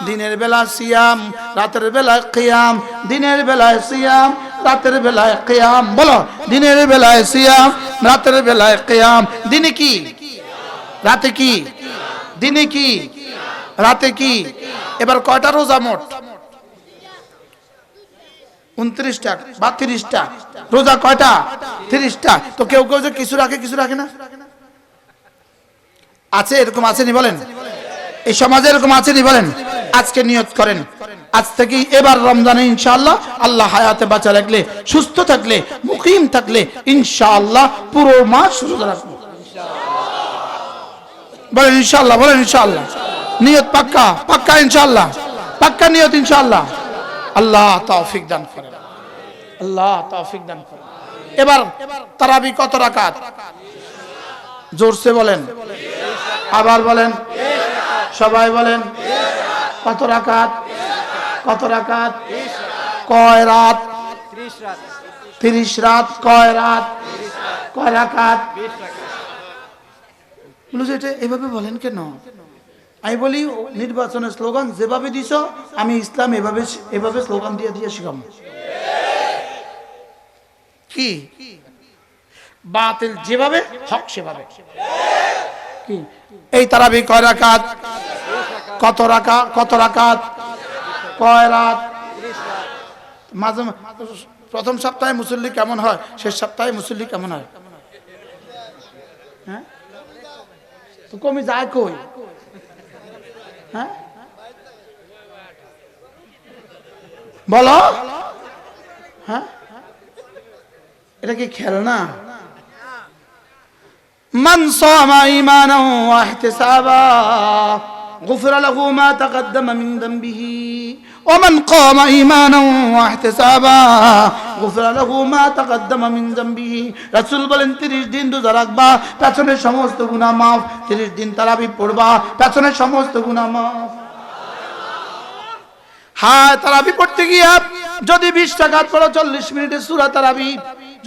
দিনের বেলা সিয়াম, রাতের বেলায় কিয়াম, দিনের বেলায় সিয়াম, রাতের বেলায় কিয়াম। বলো, দিনের বেলায় সিয়াম, রাতের বেলায় কিয়াম। দিনে কি, রাতে কি? দিনে কি, রাতে কি? এবার কয়টা রোজা মোট? 29টা বা 30টা রোজা। কয়টা? 30টা। তো কেউ কেউ যে কিছু রাখে কিছু রাখে না, আছে এরকম আসেনি বলেন? এই সমাজে এরকম আসেনি বলেন? আজকে নিয়ত করেন, আজ থেকে এবার রমজানে ইনশাআল্লাহ আল্লাহ হায়াতে বাঁচা রাখলে, সুস্থ থাকলে, মুকিম থাকলে ইনশাআল্লাহ পুরো মাস রোজা রাখবো। বলেন ইনশাআল্লাহ, বলেন ইনশাআল্লাহ। নিয়ত পাক্কা, পাক্কা ইনশাআল্লাহ, পাক্কা নিয়ত ইনশাআল্লাহ। আল্লাহ তৌফিক দান করেন, আল্লাহ তৌফিক দান করেন। এবার তারাবি কত রাকাত? জোরসে বলেন, আবার বলেন, সবাই বলেন। কত রাকাত? কত রাকাত? কয় রাত? 30 রাত। কয় রাত? কয় রাকাত? বলছে এটা এভাবে বলেন কেন? আমি বলি নির্বাচনের স্লোগান যেভাবে দিছ, আমি ইসলাম এভাবে এভাবে স্লোগান দিয়ে দিয়ে শিখাম। কি বাতিল যেভাবে, হক সেভাবে। কি এই তারাবি কয় রাকাত? কত রাকাত? কত রাকাত? কয় রাত? মাঝে প্রথম সপ্তাহে মুসল্লি কেমন হয়, শেষ সপ্তাহে মুসল্লি কেমন হয়? হ্যাঁ, তো কমে যায় কই? হ্যাঁ বলো। হ্যাঁ, এটা কি খেলনা? মান সামা ঈমানান ওয়া ইহতিসাবা গুফিরা লাহু মা তাকদ্দামা মিন যামবিহি ওয়া মান কামা ঈমানান ওয়া ইহতিসাবা গুফিরা লাহু মা তাকদ্দামা মিন যামবিহি। রাসূল বলেন 30 দিন রোজা রাখবা, পেছনের সমস্ত গুনাহ মাফ। 30 দিন তারাবি পড়বা, পেছনের সমস্ত গুনাহ মাফ। হ্যাঁ, তারাবি পড়তে গিয়ে যদি 20 রাকাত পড়ো 40 মিনিটে সূরা তারাবি,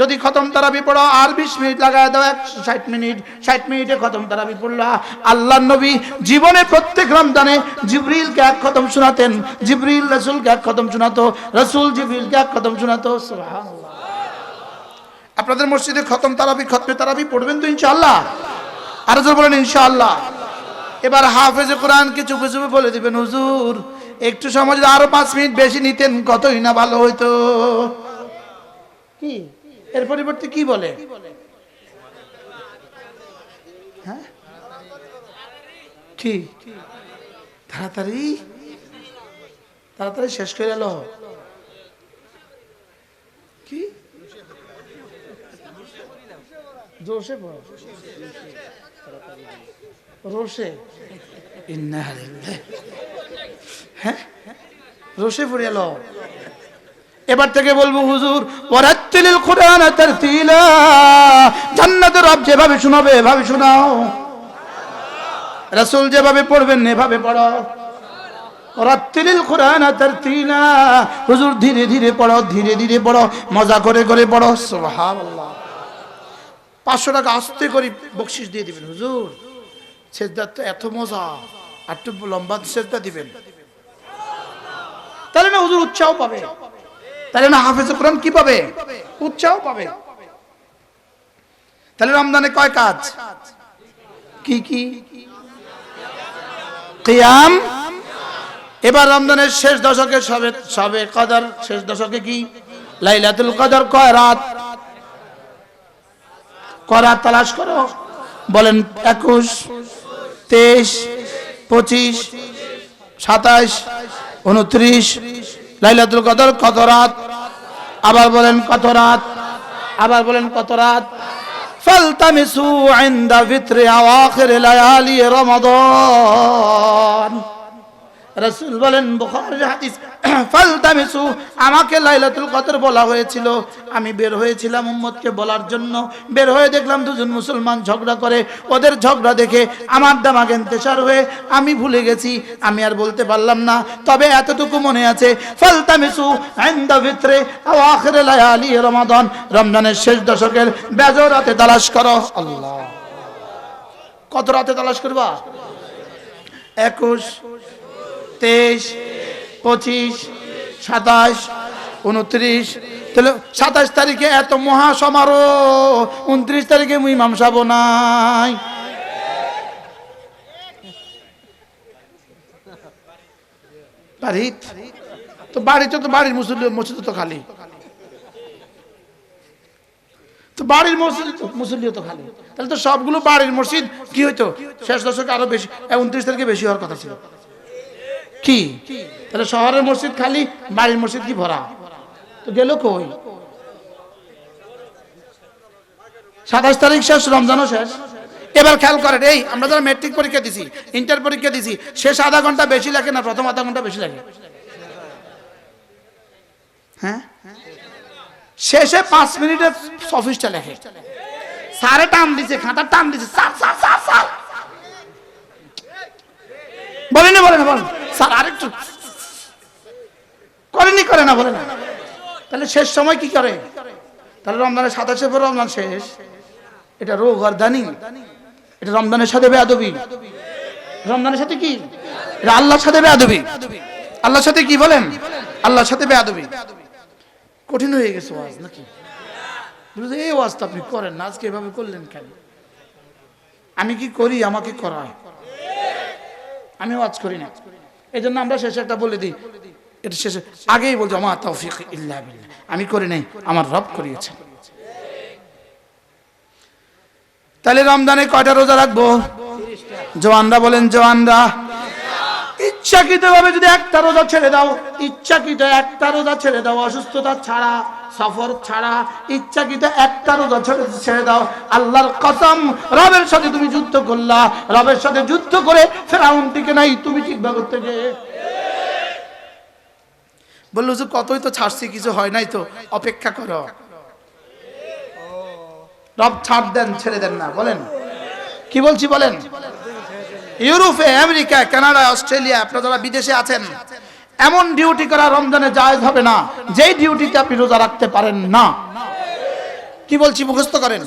যদি খতম তারাবি পড়ো আর 20 মিনিট লাগায় দাও 60 মিনিট, 60 মিনিটে খতম তারাবি পড়লা। আল্লাহর নবী জীবনে প্রত্যেক রমজানে জিবরিলকে এক খতম শোনাতেন, জিবরিল রাসূলকে এক খতম শোনাতো, রাসূল জিবরিলকে এক খতম শোনাতো। সুবহানাল্লাহ। আপনাদের মসজিদে খতম তারাবি, খতমে তারাবি পড়বেন তো ইনশাআল্লাহ? আর জোরে বলেন ইনশাআল্লাহ। এবার হাফেজে কোরআনকে চুপে চুপে বলে দিবেন, হুজুর একটু সময় যদি আরো 5 মিনিট বেশি নিতেন কতই না ভালো হইতো। কি এর পরিবর্তে কি বলে? হ্যাঁ, কি তাড়াতাড়ি তাড়াতাড়ি শেষ করে এলো কি জোশে পড়ো রোশে হ্যাঁ রোশে পড়ে এলো। এবার থেকে বলবো হুজুর ওয়ারাত্তিলিল কুরআন তারতিলা, জান্নাতের রব যেভাবে শোনাবে এভাবে শোনাও, রাসূল যেভাবে পড়বেন এভাবে পড়ো। ওয়ারাত্তিলিল কুরআন তারতিলা, হুজুর ধীরে ধীরে পড়ো, ধীরে ধীরে পড়ো, মজা করে করে পড়ো। সুবহানাল্লাহ। 500 টাকা আস্তে করে বকশিশ দিয়ে দিবেন। হুজুর সেজদা তো এত মজা, আর একটু লম্বা সেজদা দিবেন, তাহলে না হুজুর উৎসাহ পাবে, তাহলে না হাফেজ কোরআন কি পাবে? উৎসাহ পাবে। তাহলে রমজানে কয় কাজ? কি কি? কিয়াম। এবার রমজানের শেষ দশকে সবে কদর, শেষ দশকে কি লাইলাতুল কদর কয় রাত? কয় রাত তালাশ করো? বলেন 21, 23, 25, 27, 29। লাইলাতুল কদর কত রাত? আবার বলেন কত রাত? আবার বলেন কত রাত? ফালতামিসু ইনদা ফিত্রি আওয়াখির লায়ালি রমাদান। রাসূল বলেন, বুখারীর হাদিস, ফালতামিসু, আমাকে লাইলাতুল কদর বলা হয়েছিল, আমি বের হয়েছিলাম উম্মতকে বলার জন্য। বের হয়ে দেখলাম দুজন মুসলমান ঝগড়া করে, ওদের ঝগড়া দেখে আমার দামাগ ইন্তেশার হয়ে আমি ভুলে গেছি, আমি আর বলতে পারলাম না। তবে এতটুকু মনে আছে, ফালতামিসু ইনদা ফিত্রি আওয়াখির লায়ালি রমাদান, রমজানের শেষ দশকের বেজর রাতে তালাশ করো। আল্লাহ, কত রাতে তালাশ করবা? 21, 23, 25, 27, 29। তাহলে 27 তারিখে এত মহা সমারোহ, 29 তারিখে ইমাম সাহেব নাই। বাড়িতে তো বাড়ির মসজিদ তো খালি, তো বাড়ির মুসল্লিও তো খালি, তাহলে তো সবগুলো বাড়ির মসজিদ কি হইতো? শেষ দশকে আরো বেশি, 29 তারিখে বেশি হওয়ার কথা ছিল। কি তাহলে শহরের মসজিদ খালি, বাড়ির মসজিদ কি ভরা? তো গেল কই? 27 তারিখ শেষ, রমজানও শেষ। এবার খেয়াল করেন, এই আমরা যারা ম্যাট্রিক পরীক্ষা দিছি, ইন্টার পরীক্ষা দিছি, শেষ আধা ঘন্টা বেশি লাগে না প্রথম আধা ঘন্টা বেশি লাগে? হ্যাঁ, শেষে 5 মিনিটে অফিসটা লেখে, সারে টান দিছে, খাতা টান দিছে, বলেন বলেন বলেন স্যার আরেকটু করেনি, করে না, বলে না। তাহলে শেষ সময় কি করে? তাহলে রমজানের 27 পর রমজান শেষ, এটা রোগ আর দানি, এটা রমজানের সাথে বেয়াদবি। রমজানের সাথে কি? এটা আল্লাহর সাথে বেয়াদবি। আল্লাহর সাথে কি বলেন? আল্লাহর সাথে বেয়াদবি। কঠিন হয়ে গেছে ওয়াজ নাকি? এই ওয়াজ তো আপনি করেন না, আজকে এভাবে করলেন কেন? আমি কি করি? আমাকে করায়, আমি ওয়াজ করি না। এই জন্য আমরা শেষে একটা বলে দিই, এটা শেষে আগেই বলছো আমার তাওফিক ইল্লা বিল্লাহ, আমি করি নাই, আমার রব করিয়েছেন। তাহলে রমজানে কয়টা রোজা রাখবো? জওয়ানরা বলেন, জওয়ানরা ইচ্ছাকৃত ভাবে যদি একটা রোজা ছেড়ে দাও, ইচ্ছাকৃত একটা রোজা ছেড়ে দাও, অসুস্থতা ছাড়া, সফর ছাড়া ইচ্ছাকৃত একটা রোজা ছেড়ে দাও, আল্লাহর কসম, রবের সাথে তুমি যুদ্ধ করলা, রবের সাথে যুদ্ধ করে ফেরাউন টিকে নাই, তুমি ঠিকভাবে থেকে বললো যে কতই তো ছাড়ছি, কিছু হয় নাই, তো অপেক্ষা করো। রব ছাড় দেন, ছেড়ে দেন না। বলেন কি বলছি বলেন? ইউরোপে, আমেরিকা, কানাডা, অস্ট্রেলিয়া, আপনারা যারা বিদেশে আছেন, এমন ডিউটি করা রমজানে জায়েজ হবে না যেই ডিউটিতে আপনি রোজা রাখতে পারেন না। কি বলছি মুখস্থ করেন।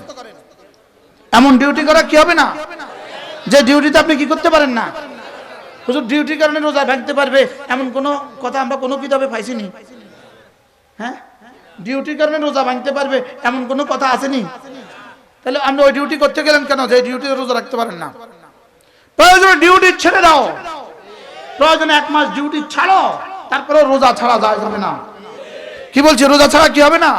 এমন ডিউটি করা কি হবে না যে ডিউটিতে আপনি কি করতে পারেন না। হুজুর ডিউটির কারণে রোজা ভাঙতে পারবে এমন কোনো কথা আমরা কোনো কিতাবে পাইছিনি। হ্যাঁ, ডিউটির কারণে রোজা ভাঙতে পারবে এমন কোনো কথা আসেনি। তাহলে আপনি ওই ডিউটি করতে গেলেন কেন যে ডিউটিতে রোজা রাখতে পারেন না? প্রয়োজনে ডিউটি ছেড়ে দাও, প্রয়োজনে 1 মাস ডিউটি ছাড়ো, তারপরে রোজা ছাড়া যায় হবে না। কি বলছি? রোজা ছাড়া কি হবে না?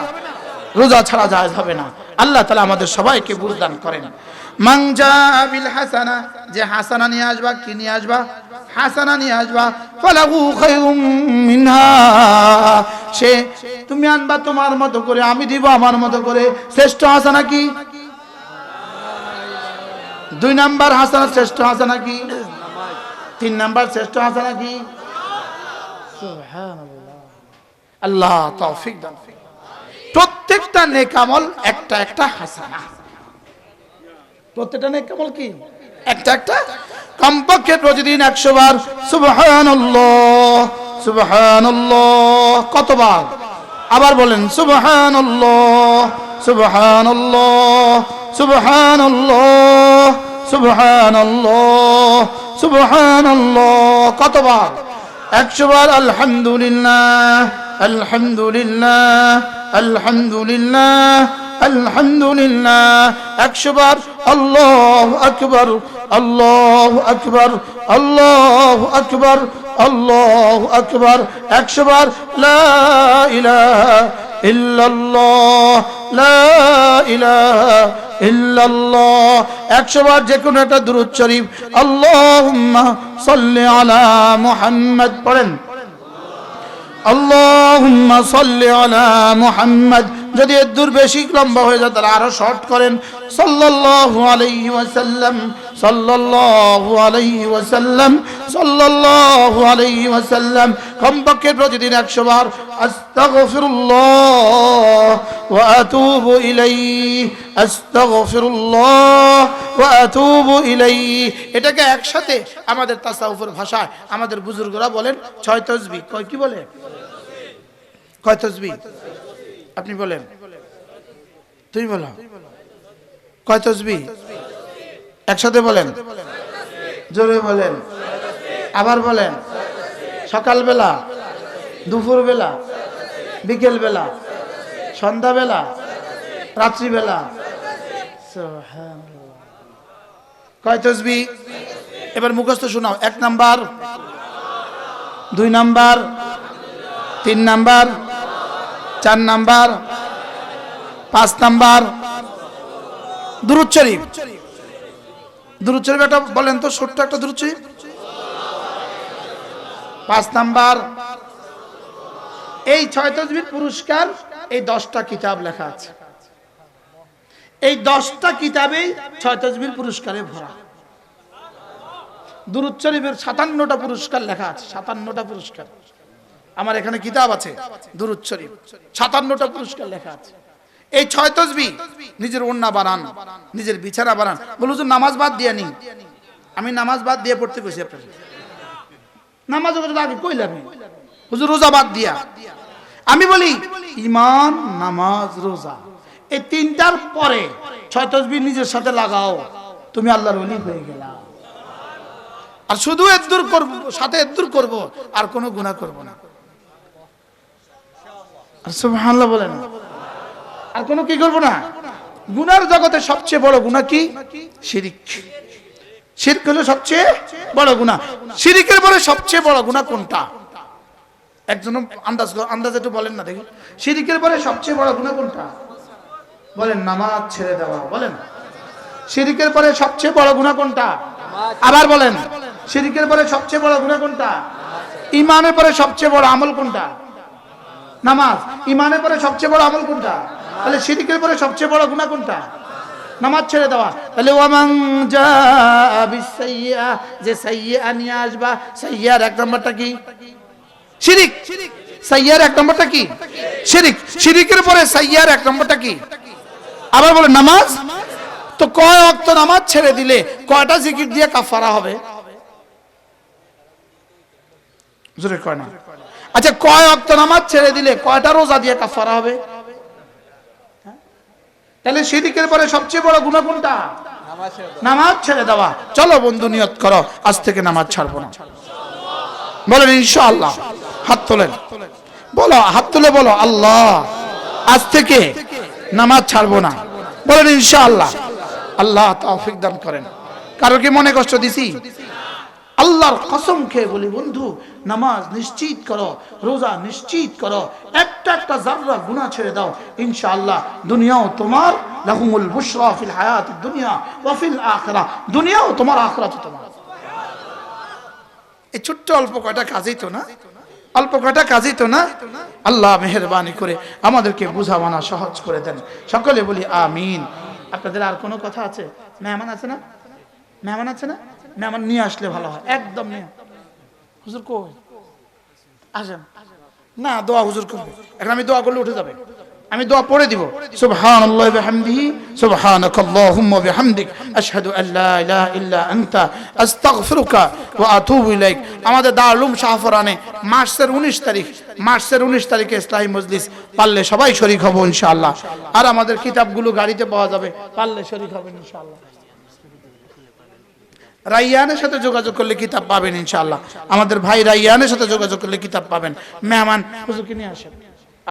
রোজা ছাড়া যায় হবে না। আল্লাহ তাআলা আমাদের সবাইকে বুঝদান করেন। মান জা বিল হাসানা, যে হাসানা নিয়ে আসবা, কি নিয়ে আসবা? হাসানা নিয়ে আসবা, ফালাহু খায়রুম মিনহা, সে তুমি আনবা তোমার মতো করে, আমি দিব আমার মতো করে। শ্রেষ্ঠ হাসানা কি? 2 নাম্বার হাসানা শ্রেষ্ঠ হাসানা কি? 3 নাম্বার শ্রেষ্ঠ হাসানা কি? সুবহানাল্লাহ, আল্লাহ তৌফিক দান। প্রত্যেকটা নেক আমল একটা একটা হাসানা, প্রত্যেকটা নেক আমল কি একটা একটা, কমপক্ষে প্রতিদিন 100 বার সুবহানাল্লাহ সুবহানাল্লাহ। কতবার? আবার বলেন সুবহানাল্লাহ সুবহানাল্লাহ সুবহানাল্লাহ সুবহানাল্লাহ সুবহানাল্লাহ। কতবার? 100 বার। আলহামদুলিল্লাহ আলহামদুলিল্লাহ আলহামদুলিল্লাহ আলহামদুলিল্লাহ। 100 বার আল্লাহু আকবার আল্লাহু আকবার আল্লাহু আকবার আল্লাহু আকবার। 100 বার লা ইলাহা ইল্লাল্লাহ লা ইলাহা ইল্লাল্লাহ। 100 বার যে কোনো একটা দুরূদ শরীফ, আল্লাহুম্মা সাল্লি আলা মুহাম্মদ পড়েন, আল্লাহুম্মা সাল্লি আলা মুহাম্মদ। যদি এর দূর বেশি লম্বা হয়ে যায় তাহলে আরো শর্ট করেন, সাল্লাল্লাহু আলাইহি ওয়াসাল্লাম সাল্লাল্লাহু আলাইহি ওয়াসাল্লাম সাল্লাল্লাহু আলাইহি ওয়াসাল্লাম। কমপক্ষে প্রতিদিন 100 বার আস্তাগফিরুল্লাহ ওয়া আতুবু ইলাইহি আস্তাগফিরুল্লাহ ওয়া আতুবু ইলাইহি। এটাকে একসাথে আমাদের তাসাউফের ভাষায় আমাদের বুজুর্গরা বলেন 6 তাসবিহ। কি বলে? কয় তাসবিহ? আপনি বলেন, তুমি বলো, কয় তাসবিহ? একসাথে বলেন, জোরে বলেন, আবার বলেন। সকালবেলা, দুপুরবেলা, বিকেলবেলা, সন্ধ্যাবেলা, রাত্রিবেলা। সুবহানাল্লাহ। কয় তাসবিহ? এবার মুখস্থ শোনাও। 1 number, 2 number, 3 number, 4 number, 5 number. দুরূদ শরীফ, দুরূদ শরীফ একটা বলেন তো, ছোট্ট একটা দুরূদ শরীফ। 5 নাম্বার। এই 6 তাসবিহর পুরস্কার এই 10টা কিতাব লেখা আছে। এই 10টা কিতাবেই 6 তাসবিহর পুরস্কারে ভরা। দুরূদ শরীফের 57টা পুরস্কার লেখা আছে, 57টা পুরস্কার। আমার এখানে কিতাব আছে দুরূদ শরীফ, 57টা পুরস্কার লেখা আছে। এই 6 তাসবিহ নিজের ওন্না বানান, নিজের বিছানা বানান। বলুন যে নামাজ বাদ দিয়ে নি, আমি নামাজ বাদ দিয়ে পড়তে কইছি আপনাদের। নামাজের কথা আগে কইলাম, হুজুর রোজা বাদ দিয়া। আমি বলি ঈমান, নামাজ, রোজা এই 3টার পরে 6 তাসবিহ নিজের সাথে লাগাও, তুমি আল্লাহর ওলি হয়ে গেলা। আর শুধু এদ্দুর করব, সাথে এদ্দুর করব, আর কোনো গুনাহ করব না। সুবহানাল্লাহ বলেন। আর কোনো কি করব না। গুনার জগতে সবচেয়ে বড় গুনাহ কি? শিরক। শিরক হলো সবচেয়ে বড় গুনাহ। শিরকের পরে সবচেয়ে বড় গুনাহ কোনটা? একজন আন্দাজ একটু বলেন না দেখি। শিরকের পরে সবচেয়ে বড় গুনাহ কোনটা? বলেন নামাজ ছেড়ে দেওয়া। বলেন শিরকের পরে সবচেয়ে বড় গুনাহ কোনটা? আবার বলেন শিরকের পরে সবচেয়ে বড় গুনাহ কোনটা? ঈমানের পরে সবচেয়ে বড় আমল কোনটা? নামাজ। ঈমানের পরে সবচেয়ে বড় আমল কোনটা? তাহলে শিরকের পরে সবচেয়ে বড় গুনাহ কোনটা? নামাজ ছেড়ে দেওয়া। তাহলে ওয়ামান জাআ বিসাইয়্যা, যে সাইয়্যা নিয়ে আসবা, সাইয়্যার 1 নম্বরটা কি? শিরক। সাইয়্যার 1 নম্বরটা কি? শিরক। শিরকের পরে সাইয়্যার 1 নম্বরটা কি? আবার বলেন নামাজ। তো কয় ওয়াক্ত নামাজ ছেড়ে দিলে কয়টা জিকির দিয়ে কাফারা হবে? জোরে কয় না। আচ্ছা কয় ওয়াক্ত নামাজ ছেড়ে দিলে কয়টা রোজা দিয়ে কাফারা হবে? তাহলে শিরকের পরে সবচেয়ে বড় গুনাহ কোনটা? নামাজ ছেড়ে দেওয়া। চলো বন্ধু নিয়ত করো আজ থেকে নামাজ ছাড়বো না। বলেন ইনশাআল্লাহ। হাত তোলেন, বলো, হাত তুলে বলো আল্লাহ আজ থেকে নামাজ ছাড়বো না। বলেন ইনশাআল্লাহ। আল্লাহ তৌফিক দান করেন। কারো কি মনে কষ্ট দিছি? আল্লাহর কসম খেয়ে বলি বন্ধু, নামাজ নিশ্চিত করো, রোজা নিশ্চিত করো, একটা একটা যাররা গুনাহ ছেড়ে দাও, ইনশাআল্লাহ দুনিয়াও তোমার, লাহুমুল বুশরা ফিল হায়াতিদ দুনিয়া ওয়া ফিল আখিরাহ, দুনিয়াও তোমার আখিরাতও তোমার। এই ছোট্ট অল্প কয়টা কাজই তো না, অল্প কয়টা কাজই তো না। আল্লাহ মেহেরবানি করে আমাদেরকে বুঝা মানা সহজ করে দেন, সকলে বলি আমিন। আপনাদের আর কোনো কথা আছে? মেহমান আছে না? মেহমান আছে না? মেহমান নিয়ে আসলে ভালো হয়, একদম নিয়ে। হুজুর কই? আসেন না, দোয়া হুজুর করবে। এখন আমি দোয়া করলে উঠে যাবে, আমি দোয়া পড়ে দিব। সুবহানাল্লাহি ওয়া বিহামদিহি সুবহানাকাল্লাহুম্মা বিহামদিক আশহাদু আল্লা ইলাহা ইল্লা আনতা আস্তাগফিরুকা ওয়া আতুবু ইলাইক। আমাদের দারুল উলুম শাহফরানে মার্চের 19 তারিখে ইসলামী মজলিস, পারলে সবাই শরীক হব ইনশাআল্লাহ। আর আমাদের কিতাবগুলো গাড়িতে পাওয়া যাবে, পারলে শরীক হবেন ইনশাআল্লাহ। রাইয়ানের সাথে যোগাযোগ করলে কিতাব পাবেন ইনশাআল্লাহ। আমাদের ভাই রাইয়ানের সাথে যোগাযোগ করলে কিতাব পাবেন। মেহমান হুজুরকে নিয়ে আসেন।